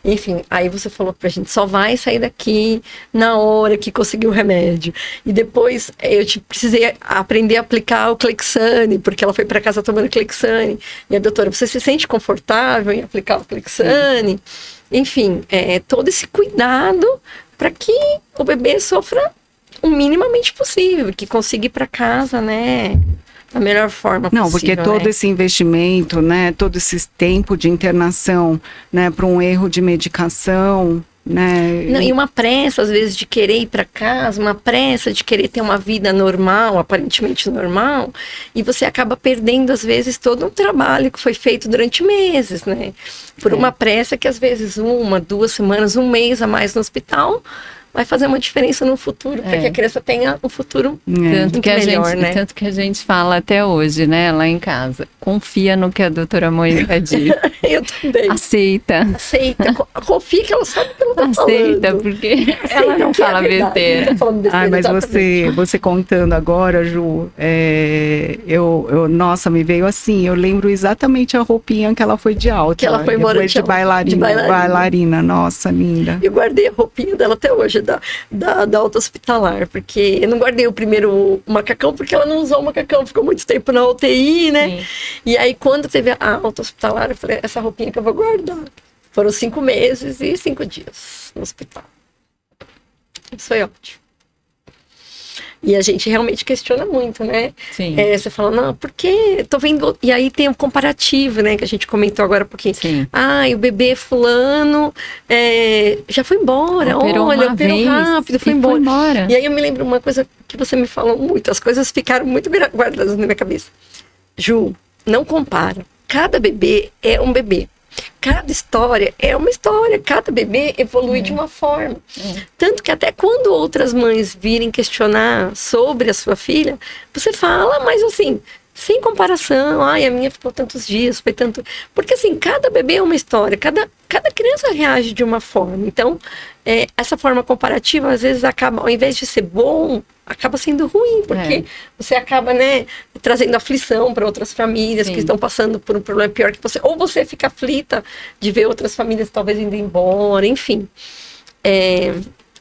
Enfim, aí você falou pra gente, só vai sair daqui na hora que conseguir o remédio. E depois eu precisei aprender a aplicar o Clexane, porque ela foi para casa tomando Clexane. E a doutora, você se sente confortável em aplicar o Clexane? Enfim, todo esse cuidado para que o bebê sofra o minimamente possível, que consiga ir para casa, né? Da melhor forma possível. Não, porque todo esse investimento, né, todo esse tempo de internação, né, para um erro de medicação, né? Não, e uma pressa, às vezes, de querer ir para casa, uma pressa de querer ter uma vida normal, aparentemente normal, e você acaba perdendo, às vezes, todo um trabalho que foi feito durante meses, né? Por uma pressa que, às vezes, 1, 2 semanas, 1 mês a mais no hospital, vai fazer uma diferença no futuro, para que a criança tenha um futuro tanto que melhor, né? Tanto que a gente fala até hoje, né, lá em casa. Confia no que a doutora Mônica diz. Eu também. Aceita. Confia que ela sabe o que ela tá Aceita, falando. porque ela não fala besteira. Não tá falando besteira, Mas exatamente. você contando agora, Ju, nossa, me veio assim, eu lembro exatamente a roupinha que ela foi de alta. Que ela foi embora de bailarina, nossa, linda. Eu guardei a roupinha dela até hoje, da alta hospitalar, porque eu não guardei o primeiro macacão, porque ela não usou o macacão, ficou muito tempo na UTI, né? Sim. E aí, quando teve a alta hospitalar, eu falei, essa roupinha que eu vou guardar. Foram 5 meses e 5 dias no hospital. Isso foi ótimo. E a gente realmente questiona muito, né? Sim. Você fala, não, por quê? Tô vendo... E aí tem um comparativo, né? Que a gente comentou agora um pouquinho. Sim. O bebê fulano já foi embora. Operou rápido, foi embora. E aí eu me lembro uma coisa que você me falou muito. As coisas ficaram muito guardadas na minha cabeça. Ju, não compara. Cada bebê é um bebê. Cada história é uma história, cada bebê evolui de uma forma. Tanto que até quando outras mães virem questionar sobre a sua filha, você fala, mas assim, sem comparação, a minha ficou tantos dias, foi tanto... Porque assim, cada bebê é uma história, cada criança reage de uma forma. Então, essa forma comparativa, às vezes, acaba, ao invés de ser bom, acaba sendo ruim, porque você acaba, né, trazendo aflição para outras famílias que estão passando por um problema pior que você, ou você fica aflita de ver outras famílias talvez indo embora, enfim.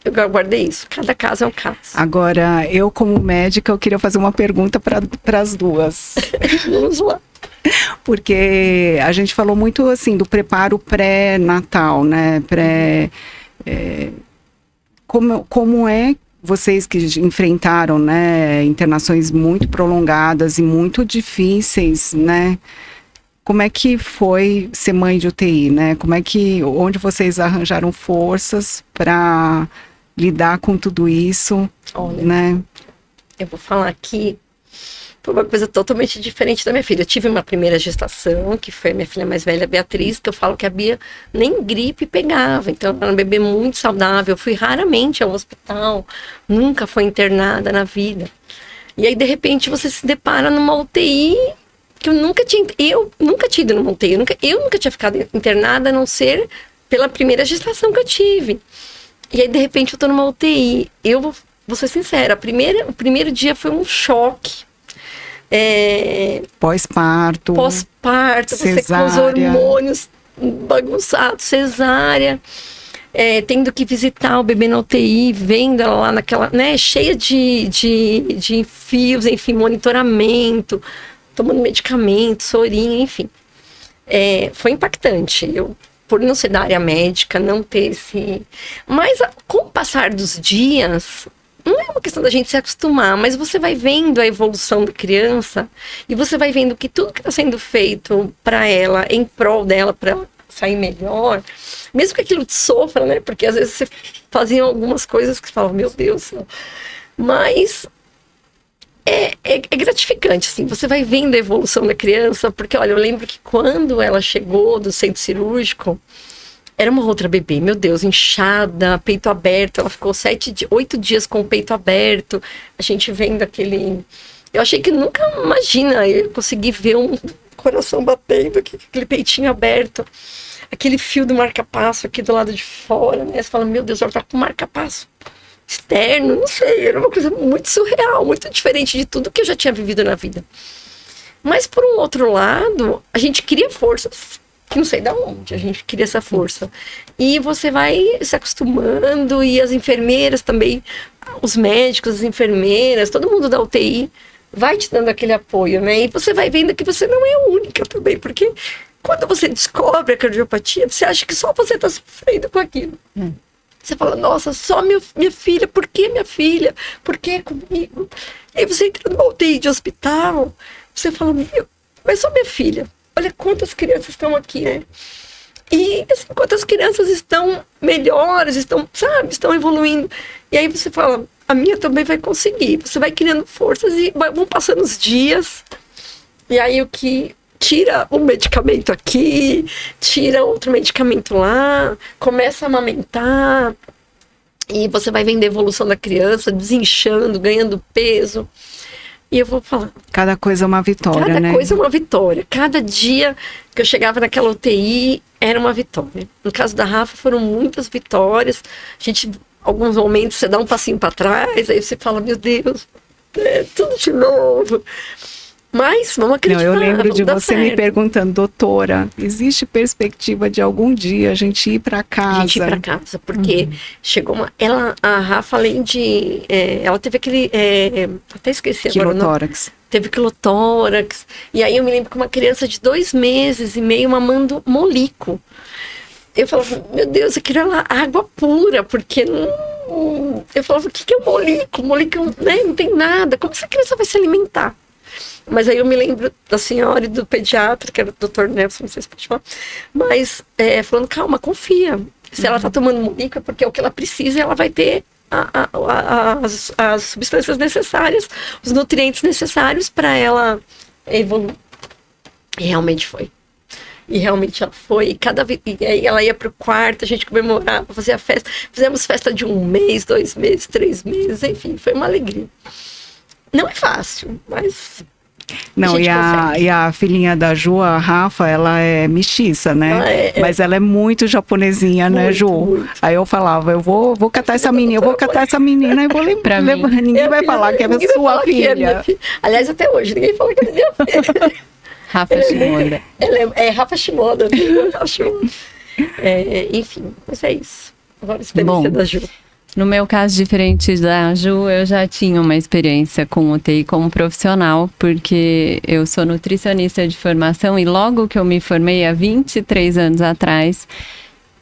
eu guardei isso. Cada caso é um caso. Agora, eu como médica, eu queria fazer uma pergunta para as duas. Vamos lá. Porque a gente falou muito assim do preparo pré-natal, né? Como é vocês que enfrentaram, né, internações muito prolongadas e muito difíceis, né? Como é que foi ser mãe de UTI, né? Onde vocês arranjaram forças para lidar com tudo isso, Olha, né? eu vou falar aqui, foi uma coisa totalmente diferente da minha filha. Eu tive uma primeira gestação, que foi a minha filha mais velha, Beatriz, que eu falo que a Bia nem gripe pegava. Então, ela era um bebê muito saudável. Eu fui raramente ao hospital, nunca foi internada na vida. E aí, de repente, você se depara numa UTI que eu nunca tinha ido numa UTI. Eu nunca tinha ficado internada, a não ser pela primeira gestação que eu tive. E aí, de repente, eu tô numa UTI. Eu vou ser sincera, o primeiro dia foi um choque. Pós-parto, você com os hormônios bagunçados, cesárea, tendo que visitar o bebê na UTI, vendo ela lá naquela, né, cheia de fios, enfim, monitoramento, tomando medicamento, sorinho, enfim. Foi impactante. Eu, por não ser da área médica, não ter esse... Mas com o passar dos dias... Não é uma questão da gente se acostumar, mas você vai vendo a evolução da criança e você vai vendo que tudo que está sendo feito para ela, em prol dela, para ela sair melhor, mesmo que aquilo te sofra, né? Porque às vezes você fazia algumas coisas que você fala, meu Deus, mas é gratificante, assim, você vai vendo a evolução da criança, porque, olha, eu lembro que quando ela chegou do centro cirúrgico, era uma outra bebê, meu Deus, inchada, peito aberto. Ela ficou 8 dias com o peito aberto. A gente vendo aquele... Eu achei que nunca, imagina, eu consegui ver um coração batendo, aquele peitinho aberto. Aquele fio do marca-passo aqui do lado de fora, né? Você fala, meu Deus, ela tá com marca-passo externo, não sei. Era uma coisa muito surreal, muito diferente de tudo que eu já tinha vivido na vida. Mas, por um outro lado, a gente queria forças. Que não sei de onde, a gente queria essa força. E você vai se acostumando, e as enfermeiras também, os médicos, as enfermeiras, todo mundo da UTI vai te dando aquele apoio, né? E você vai vendo que você não é a única também, porque quando você descobre a cardiopatia, você acha que só você está sofrendo com aquilo. Você fala, nossa, só minha filha, por que minha filha? Por que comigo? E aí você entra numa UTI de hospital, você fala, mas só minha filha. Olha quantas crianças estão aqui, né? E assim, quantas crianças estão melhores, estão evoluindo. E aí você fala, a minha também vai conseguir. Você vai criando forças e vão passando os dias. E aí o que tira um medicamento aqui, tira outro medicamento lá, começa a amamentar. E você vai vendo a evolução da criança, desinchando, ganhando peso. E eu vou falar. Cada coisa é uma vitória, né? Cada coisa é uma vitória. Cada dia que eu chegava naquela UTI era uma vitória. No caso da Rafa foram muitas vitórias. Alguns momentos você dá um passinho para trás, aí você fala, meu Deus, tudo de novo. Mas vamos acreditar. Não, eu lembro de você certo. me perguntando, doutora, existe perspectiva de algum dia a gente ir para casa? A gente ir para casa, porque chegou a Rafa, além de... ela teve aquele... até esqueci agora. Quilotórax. Teve quilotórax. E aí eu me lembro que uma criança de 2 meses e meio mamando molico. Eu falava, meu Deus, aquilo era água pura, porque não... Eu falava, o que é o molico? Molico, né, não tem nada. Como essa criança vai se alimentar? Mas aí eu me lembro da senhora e do pediatra, que era o Dr. Nelson, não sei se pode falar, mas falando, calma, confia. Se ela tá tomando molico é porque é o que ela precisa e ela vai ter as substâncias necessárias, os nutrientes necessários para ela evoluir. E realmente foi. E realmente ela foi. E aí ela ia pro quarto, a gente comemorava, fazia festa. Fizemos festa de 1 mês, 2 meses, 3 meses, enfim, foi uma alegria. Não é fácil, mas... Não, e a filhinha da Ju, a Rafa, ela é mestiça, né? Mas ela é muito japonesinha, muito, né, Ju? Muito. Aí eu falava, eu vou catar essa menina, e vou lembrar. Ninguém vai falar que é a sua filha. Aliás, até hoje, ninguém fala que é minha filha. Rafa Shimoda. Rafa Shimoda. Enfim, mas é isso. Agora a experiência da Ju. No meu caso, diferente da Ju, eu já tinha uma experiência com UTI como profissional, porque eu sou nutricionista de formação e logo que eu me formei, há 23 anos atrás,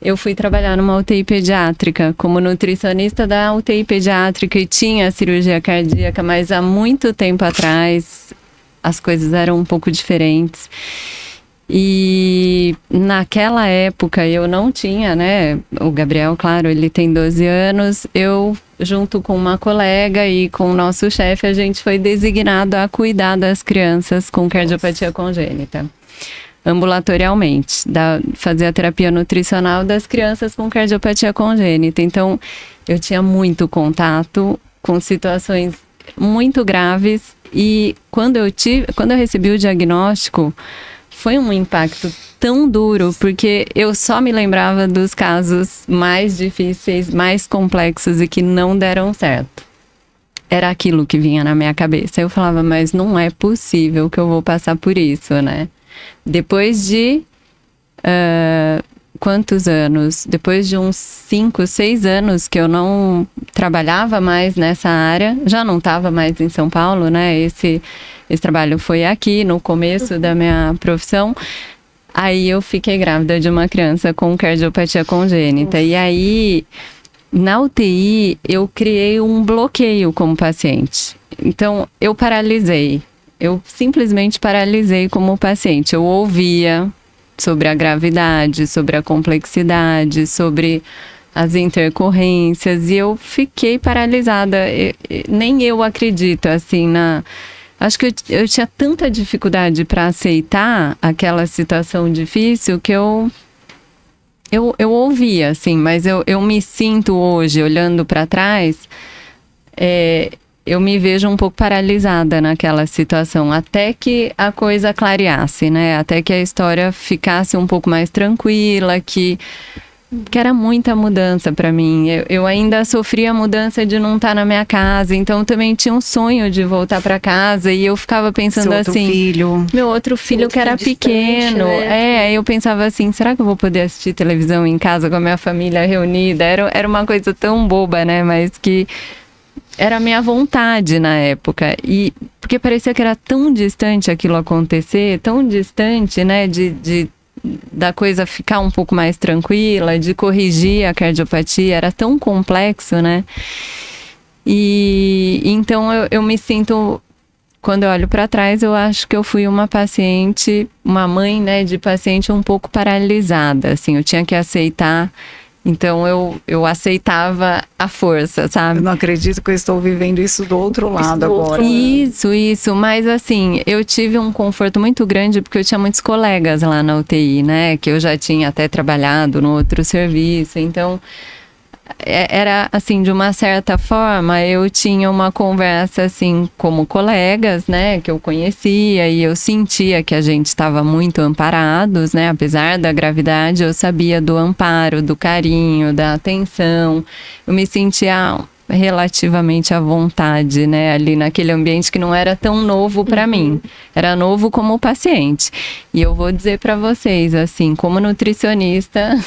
eu fui trabalhar numa UTI pediátrica como nutricionista da UTI pediátrica e tinha cirurgia cardíaca, mas há muito tempo atrás as coisas eram um pouco diferentes. E naquela época eu não tinha, né? O Gabriel, claro, ele tem 12 anos. Eu, junto com uma colega e com o nosso chefe, a gente foi designado a cuidar das crianças com cardiopatia congênita, ambulatorialmente, fazer a terapia nutricional das crianças com cardiopatia congênita. Então, eu tinha muito contato com situações muito graves e quando eu recebi o diagnóstico, foi um impacto tão duro, porque eu só me lembrava dos casos mais difíceis, mais complexos e que não deram certo. Era aquilo que vinha na minha cabeça. Eu falava, mas não é possível que eu vou passar por isso, né? Depois de quantos anos? Depois de uns 5, 6 anos que eu não trabalhava mais nessa área, já não estava mais em São Paulo, né? Esse trabalho foi aqui, no começo da minha profissão. Aí eu fiquei grávida de uma criança com cardiopatia congênita. Nossa. E aí, na UTI, eu criei um bloqueio como paciente. Então, eu paralisei. Eu simplesmente paralisei como paciente. Eu ouvia sobre a gravidade, sobre a complexidade, sobre as intercorrências, e eu fiquei paralisada. Nem eu acredito, assim, acho que eu tinha tanta dificuldade para aceitar aquela situação difícil que eu ouvia, assim, mas eu me sinto hoje, olhando para trás, eu me vejo um pouco paralisada naquela situação, até que a coisa clareasse, né? Até que a história ficasse um pouco mais tranquila, que era muita mudança para mim. Eu ainda sofria a mudança de não estar na minha casa, então também tinha um sonho de voltar para casa e eu ficava pensando assim, meu outro filho que era pequeno, né? Eu pensava assim, será que eu vou poder assistir televisão em casa com a minha família reunida? Era uma coisa tão boba, né? Mas que era a minha vontade na época, e porque parecia que era tão distante aquilo acontecer, tão distante, né, da coisa ficar um pouco mais tranquila, de corrigir a cardiopatia, era tão complexo, né? E então eu me sinto, quando eu olho para trás, eu acho que eu fui uma mãe, né, de paciente um pouco paralisada, assim, eu tinha que aceitar. Então, eu aceitava a força, sabe? Eu não acredito que eu estou vivendo isso do outro lado agora. Isso. Mas, assim, eu tive um conforto muito grande porque eu tinha muitos colegas lá na UTI, né? Que eu já tinha até trabalhado no outro serviço. Então, era, assim, de uma certa forma, eu tinha uma conversa, assim, como colegas, né? Que eu conhecia e eu sentia que a gente estava muito amparados, né? Apesar da gravidade, eu sabia do amparo, do carinho, da atenção. Eu me sentia relativamente à vontade, né? Ali naquele ambiente que não era tão novo para mim. Era novo como paciente. E eu vou dizer para vocês, assim, como nutricionista,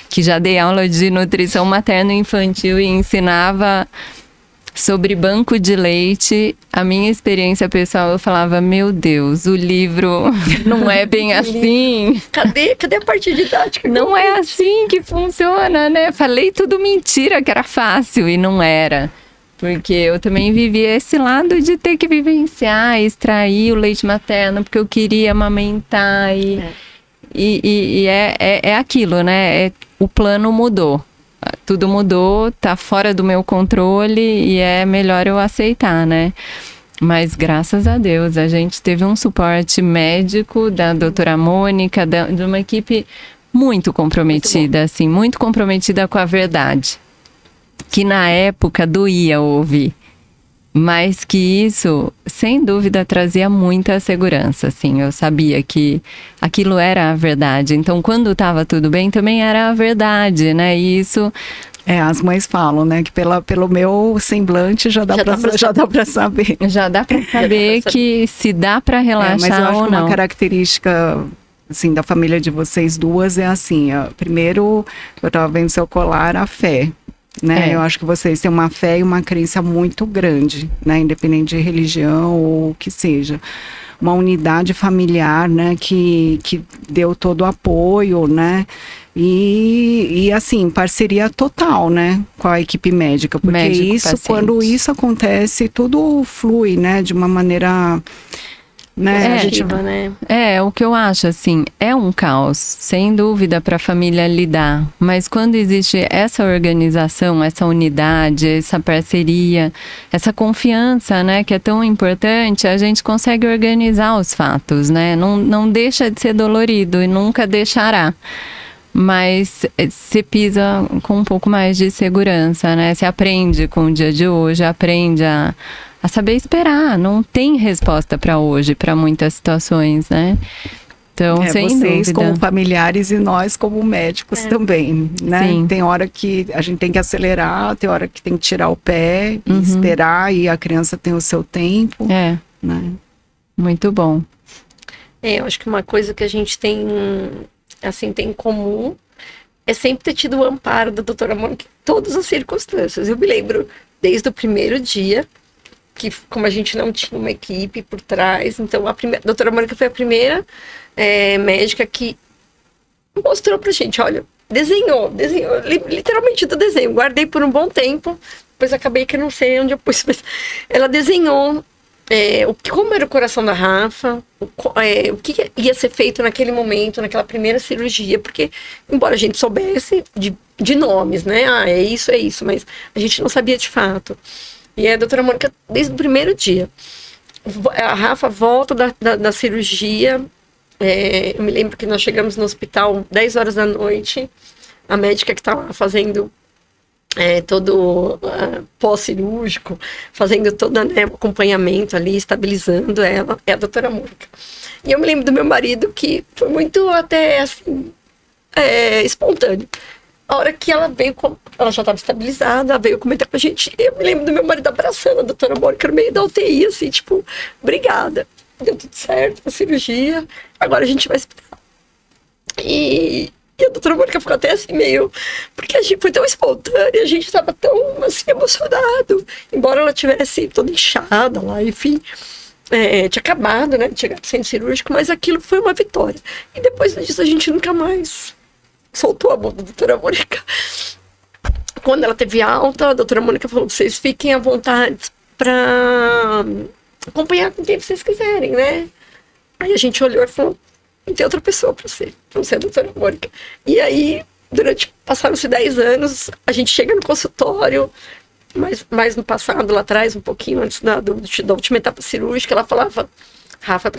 que já dei aula de nutrição materno-infantil e ensinava sobre banco de leite, a minha experiência pessoal, eu falava, meu Deus, o livro não é bem assim. Cadê a parte didática? Não é assim que funciona, né? Falei tudo mentira, que era fácil, e não era. Porque eu também vivia esse lado de ter que vivenciar, extrair o leite materno, porque eu queria amamentar E é aquilo, né? O plano mudou. Tudo mudou, tá fora do meu controle e é melhor eu aceitar, né? Mas graças a Deus, a gente teve um suporte médico da doutora Mônica, de uma equipe muito comprometida, assim, muito comprometida com a verdade. Que na época doía ouvir. Mas que isso, sem dúvida, trazia muita segurança, assim. Eu sabia que aquilo era a verdade. Então, quando estava tudo bem, também era a verdade, né? E isso... as mães falam, né? Que pelo meu semblante já dá para saber. Já dá para saber que se dá para relaxar mas eu acho ou que não. Uma característica, assim, da família de vocês duas é assim. Primeiro, eu estava vendo seu colar, a fé. né? Eu acho que vocês têm uma fé e uma crença muito grande, né? Independente de religião ou o que seja. Uma unidade familiar, né? Que deu todo o apoio, né? E assim, parceria total, né? Com a equipe médica. Porque quando isso acontece, tudo flui, né? De uma maneira... né? O que eu acho, assim, é um caos, sem dúvida, para a família lidar. Mas quando existe essa organização, essa unidade, essa parceria, essa confiança, né, que é tão importante, a gente consegue organizar os fatos, né? Não deixa de ser dolorido e nunca deixará. Mas se pisa com um pouco mais de segurança, né? Se aprende com o dia de hoje, aprende a saber esperar. Não tem resposta para hoje, para muitas situações, né? Então, sem vocês dúvida. como familiares e nós como médicos também, né? Sim. Tem hora que a gente tem que acelerar, tem hora que tem que tirar o pé e esperar, e a criança tem o seu tempo. Né? Muito bom. Eu acho que uma coisa que a gente tem, assim, tem em comum é sempre ter tido o amparo da doutora Mônica em todas as circunstâncias. Eu me lembro, desde o primeiro dia, que como a gente não tinha uma equipe por trás, então a doutora Mônica foi a primeira médica que mostrou pra gente, olha, desenhou, literalmente do desenho, guardei por um bom tempo, depois acabei que eu não sei onde eu pus, mas ela desenhou como era o coração da Rafa, o que ia ser feito naquele momento, naquela primeira cirurgia, porque embora a gente soubesse de nomes, né, é isso, mas a gente não sabia de fato. E a doutora Mônica, desde o primeiro dia, a Rafa volta da cirurgia, eu me lembro que nós chegamos no hospital 10 horas da noite, a médica que estava fazendo todo pós-cirúrgico, fazendo todo o acompanhamento ali, estabilizando ela, é a doutora Mônica. E eu me lembro do meu marido, que foi muito até assim, espontâneo. A hora que ela veio, ela já estava estabilizada, ela veio comentar com a gente. Eu me lembro do meu marido abraçando a doutora Mônica no meio da UTI, assim, tipo, obrigada, deu tudo certo, a cirurgia, agora a gente vai esperar. E a doutora Mônica ficou até assim meio, porque a gente foi tão espontânea, a gente estava tão, assim, emocionado, embora ela tivesse toda inchada lá, enfim, tinha acabado, né, de chegar do centro cirúrgico, mas aquilo foi uma vitória. E depois disso a gente nunca mais soltou a mão da doutora Mônica. Quando ela teve alta, a doutora Mônica falou, vocês fiquem à vontade para acompanhar com quem vocês quiserem, né? Aí a gente olhou e falou, não tem outra pessoa para ser, não ser a doutora Mônica. E aí, passaram-se 10 anos, a gente chega no consultório, mas no passado, lá atrás, um pouquinho antes da última etapa cirúrgica, ela falava, Rafa,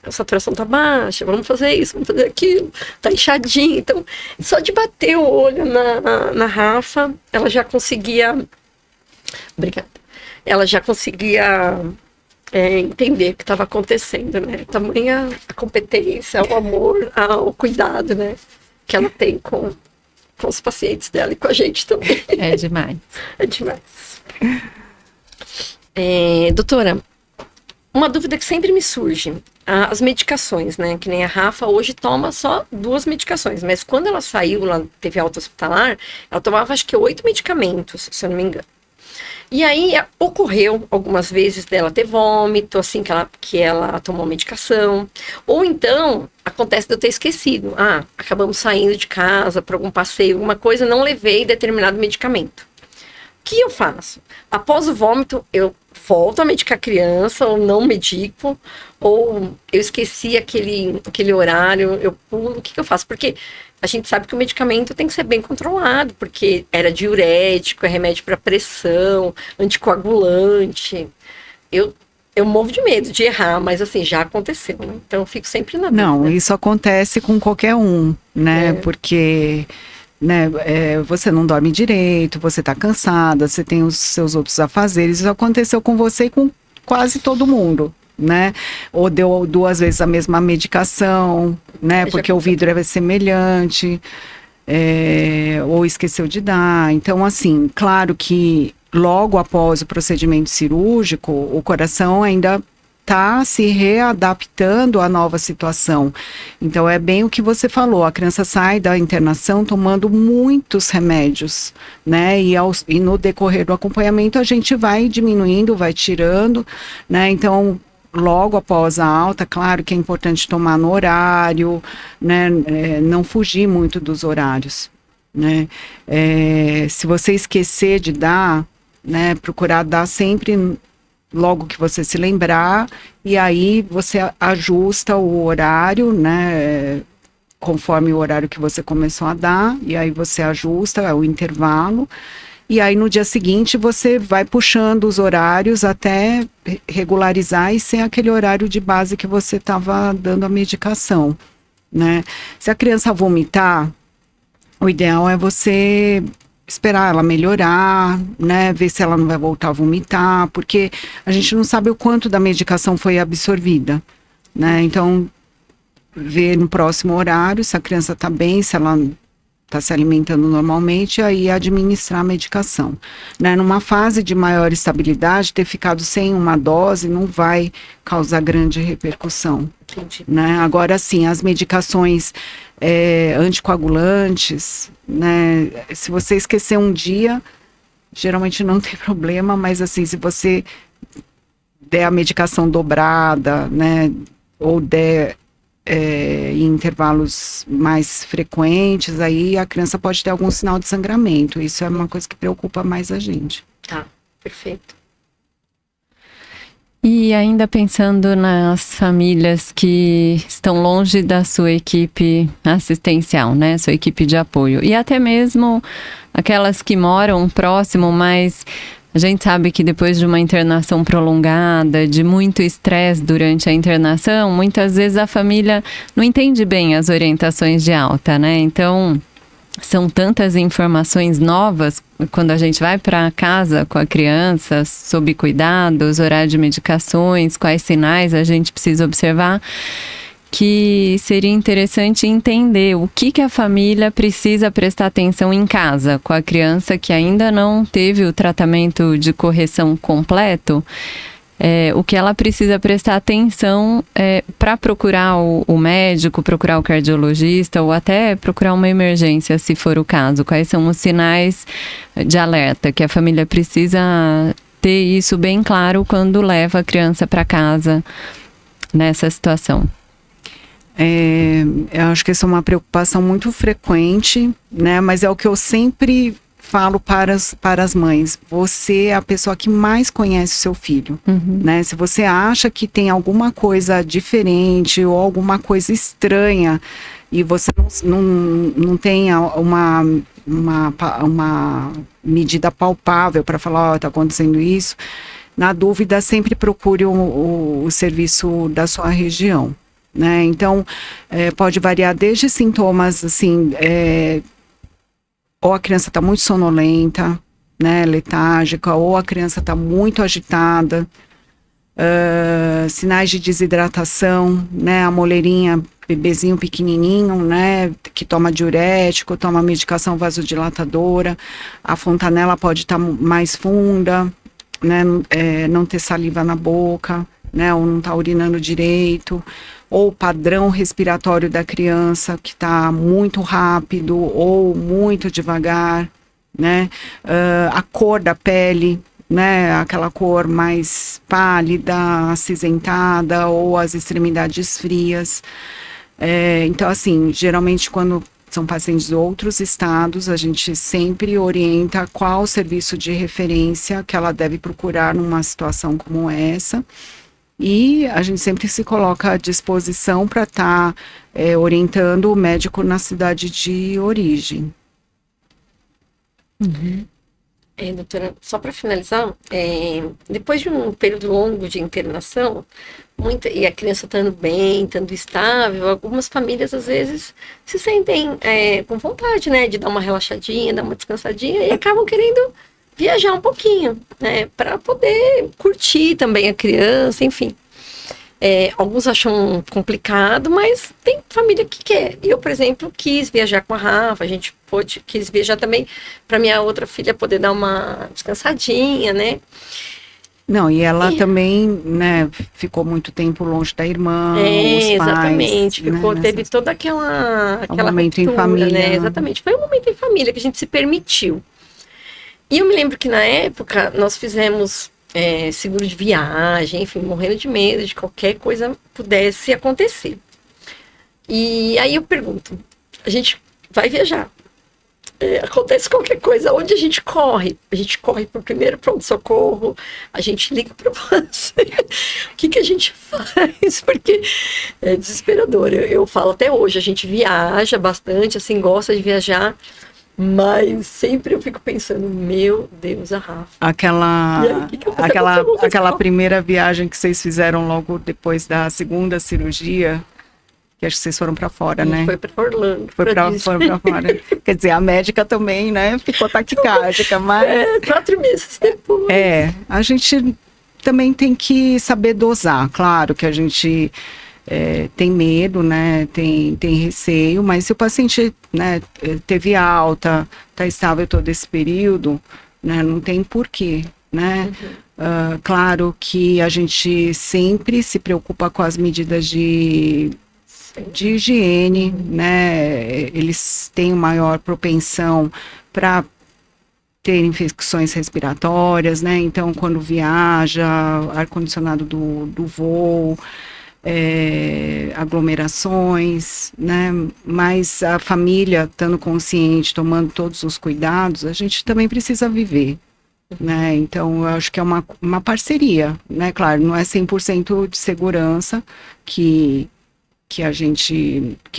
a saturação tá baixa, vamos fazer isso, vamos fazer aquilo, tá inchadinha. Então, só de bater o olho na Rafa, ela já conseguia... Obrigada. Ela já conseguia entender o que estava acontecendo, né? Tamanha a competência, o amor, o cuidado, né? Que ela tem com os pacientes dela e com a gente também. É demais. É demais. Doutora, uma dúvida que sempre me surge, as medicações, né? Que nem a Rafa hoje toma só 2 medicações, mas quando ela saiu, ela teve alta hospitalar, ela tomava acho que 8 medicamentos, se eu não me engano. E aí ocorreu algumas vezes dela ter vômito, assim, que ela tomou medicação. Ou então, acontece de eu ter esquecido. Acabamos saindo de casa para algum passeio, alguma coisa, não levei determinado medicamento. O que eu faço? Após o vômito, eu volto a medicar a criança, ou não medico, ou eu esqueci aquele horário, eu pulo, o que eu faço? Porque a gente sabe que o medicamento tem que ser bem controlado, porque era diurético, é remédio para pressão, anticoagulante. Eu morro de medo de errar, mas assim, já aconteceu, né? Então eu fico sempre na dúvida. Não, isso acontece com qualquer um, né? Porque... né, você não dorme direito, você tá cansada, você tem os seus outros afazeres. Isso aconteceu com você e com quase todo mundo, né? Ou deu 2 vezes a mesma medicação, né? Porque o vidro é semelhante, ou esqueceu de dar. Então, assim, claro que logo após o procedimento cirúrgico, o coração ainda está se readaptando à nova situação. Então, é bem o que você falou, a criança sai da internação tomando muitos remédios, né? E no decorrer do acompanhamento, a gente vai diminuindo, vai tirando, né? Então, logo após a alta, claro que é importante tomar no horário, né? Não fugir muito dos horários, né? Se você esquecer de dar, né? Procurar dar sempre logo que você se lembrar, e aí você ajusta o horário, né? Conforme o horário que você começou a dar, e aí você ajusta o intervalo. E aí, no dia seguinte, você vai puxando os horários até regularizar e ser aquele horário de base que você estava dando a medicação, né? Se a criança vomitar, o ideal é você esperar ela melhorar, né? Ver se ela não vai voltar a vomitar, porque a gente não sabe o quanto da medicação foi absorvida, né? Então, ver no próximo horário se a criança está bem, se ela está se alimentando normalmente, aí administrar a medicação, né? Numa fase de maior estabilidade, ter ficado sem uma dose não vai causar grande repercussão. Entendi. Né? Agora sim, as medicações anticoagulantes, né? Se você esquecer um dia, geralmente não tem problema, mas assim, se você der a medicação dobrada, né? Ou der em intervalos mais frequentes, aí a criança pode ter algum sinal de sangramento. Isso é uma coisa que preocupa mais a gente. Tá, perfeito. E ainda pensando nas famílias que estão longe da sua equipe assistencial, né? Sua equipe de apoio. E até mesmo aquelas que moram próximo, mas a gente sabe que depois de uma internação prolongada, de muito estresse durante a internação, muitas vezes a família não entende bem as orientações de alta, né? Então, são tantas informações novas quando a gente vai para casa com a criança, sob cuidados, horário de medicações, quais sinais a gente precisa observar, que seria interessante entender o que a família precisa prestar atenção em casa com a criança que ainda não teve o tratamento de correção completo. O que ela precisa prestar atenção para procurar o médico, procurar o cardiologista ou até procurar uma emergência, se for o caso. Quais são os sinais de alerta que a família precisa ter isso bem claro quando leva a criança para casa nessa situação? Eu acho que essa é uma preocupação muito frequente, né? Mas é o que eu sempre falo para as mães. Você é a pessoa que mais conhece o seu filho, né? Se você acha que tem alguma coisa diferente ou alguma coisa estranha e você não tem uma medida palpável para falar, está acontecendo isso, na dúvida, sempre procure o serviço da sua região. Né? Então, pode variar desde sintomas, assim, ou a criança está muito sonolenta, né, letárgica, ou a criança está muito agitada, sinais de desidratação, né, a moleirinha, bebezinho pequenininho, né, que toma diurético, toma medicação vasodilatadora, a fontanela pode estar mais funda, né, não ter saliva na boca, né, ou não está urinando direito, ou o padrão respiratório da criança que está muito rápido ou muito devagar, né, a cor da pele, né, aquela cor mais pálida, acinzentada ou as extremidades frias. Então, assim, geralmente quando são pacientes de outros estados, a gente sempre orienta qual serviço de referência que ela deve procurar numa situação como essa. E a gente sempre se coloca à disposição para estar orientando o médico na cidade de origem. Doutora, só para finalizar, depois de um período longo de internação, e a criança estando bem, estando estável, algumas famílias às vezes se sentem com vontade, né, de dar uma relaxadinha, dar uma descansadinha e acabam querendo viajar um pouquinho, né, para poder curtir também a criança, enfim. Alguns acham complicado, mas tem família que quer. Eu, por exemplo, quis viajar com a Rafa, a gente quis viajar também para minha outra filha poder dar uma descansadinha, né? Não, e ela também, né, ficou muito tempo longe da irmã, os pais. Exatamente. Ficou, né, teve toda aquela momento em ruptura, família. né? Exatamente. Foi um momento em família que a gente se permitiu. E eu me lembro que na época nós fizemos seguro de viagem, enfim, morrendo de medo de qualquer coisa pudesse acontecer. E aí eu pergunto, a gente vai viajar. Acontece qualquer coisa, onde a gente corre? A gente corre para o primeiro pronto-socorro, a gente liga para você. O que a gente faz? Porque é desesperador. Eu falo até hoje, a gente viaja bastante, assim, gosta de viajar, mas sempre eu fico pensando, meu Deus, a Rafa. Aquela primeira viagem que vocês fizeram logo depois da segunda cirurgia, que acho que vocês foram para fora, né? Foi para Orlando. Foram para fora. Quer dizer, a médica também, né? Ficou taquicárdica, mas... 4 meses depois. A gente também tem que saber dosar. Claro que a gente tem medo, né? Tem receio, mas se o paciente, né, teve alta, está estável todo esse período, né? Não tem porquê, né? Claro que a gente sempre se preocupa com as medidas de higiene, né? Eles têm maior propensão para ter infecções respiratórias, né? Então, quando viaja, ar-condicionado do voo, aglomerações, né? Mas a família, estando consciente, tomando todos os cuidados, a gente também precisa viver, né? Então, eu acho que é uma parceria, né? Claro, não é 100% de segurança que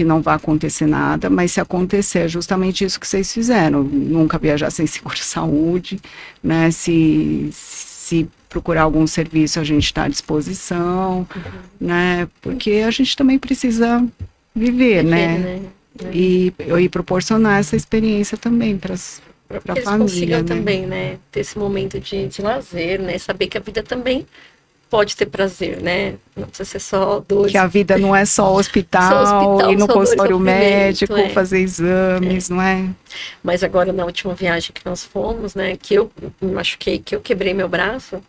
não vai acontecer nada, mas se acontecer é justamente isso que vocês fizeram, nunca viajar sem seguro-saúde, né, se procurar algum serviço a gente está à disposição, né, porque a gente também precisa viver, né, e proporcionar essa experiência também para a família, eles consigam, né? Também, né, ter esse momento de lazer, né, saber que a vida também pode ter prazer, né? Não precisa ser só dor. Que a vida não é só hospital, ir no consultório médico, fazer exames, não é? Mas agora, na última viagem que nós fomos, né? Que eu me machuquei, que eu quebrei meu braço.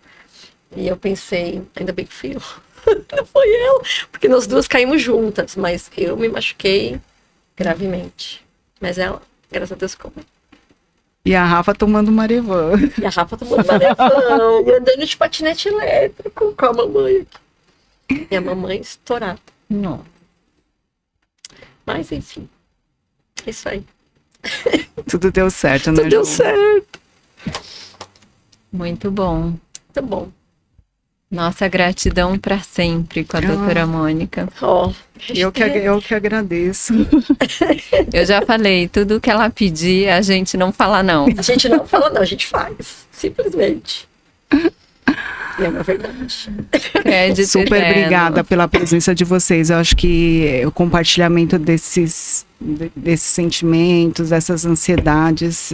E eu pensei, ainda bem que fui eu. Não foi ela. Porque nós duas caímos juntas. Mas eu me machuquei gravemente. Mas ela, graças a Deus, ficou bem. E a Rafa tomando marevã. E a Rafa tomando marevã. E andando de patinete elétrico com a mamãe aqui. E a mamãe estourada. Não. Mas, enfim. É isso aí. Tudo deu certo, né, Tudo deu certo. Muito bom. Muito bom. Nossa gratidão para sempre com a doutora Mônica. Eu que agradeço. Eu já falei, tudo que ela pedir, a gente não fala não. A gente não fala não, a gente faz. Simplesmente. E é uma verdade. Super obrigada pela presença de vocês. Eu acho que o compartilhamento desses sentimentos, dessas ansiedades,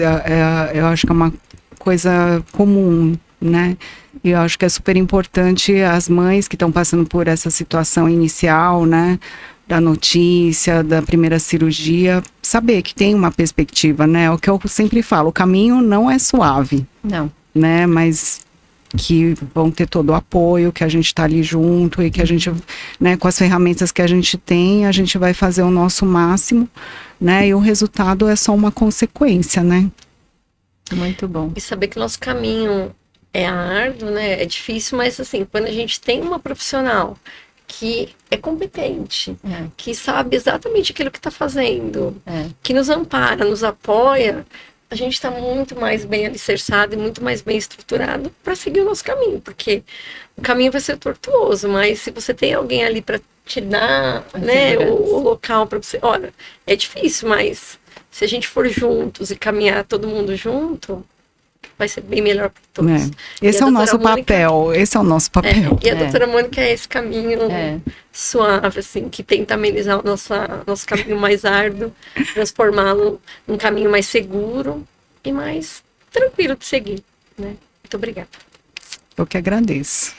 eu acho que é uma coisa comum, né? E eu acho que é super importante as mães que estão passando por essa situação inicial, né? Da notícia, da primeira cirurgia, saber que tem uma perspectiva, né? O que eu sempre falo, o caminho não é suave. Não. Né? Mas que vão ter todo o apoio, que a gente está ali junto e que a gente, né, com as ferramentas que a gente tem, a gente vai fazer o nosso máximo, né? E o resultado é só uma consequência, né? Muito bom. E saber que o nosso caminho é árduo, né? É difícil, mas assim, quando a gente tem uma profissional que é competente, que sabe exatamente aquilo que está fazendo, que nos ampara, nos apoia, a gente está muito mais bem alicerçado e muito mais bem estruturado para seguir o nosso caminho, porque o caminho vai ser tortuoso, mas se você tem alguém ali para te dar, né, o local para você, olha, é difícil, mas se a gente for juntos e caminhar todo mundo junto, vai ser bem melhor para todos. Esse é o nosso papel, E a doutora Mônica é esse caminho suave, assim, que tenta amenizar o nosso caminho mais árduo, transformá-lo num caminho mais seguro e mais tranquilo de seguir, né? Muito obrigada. Eu que agradeço.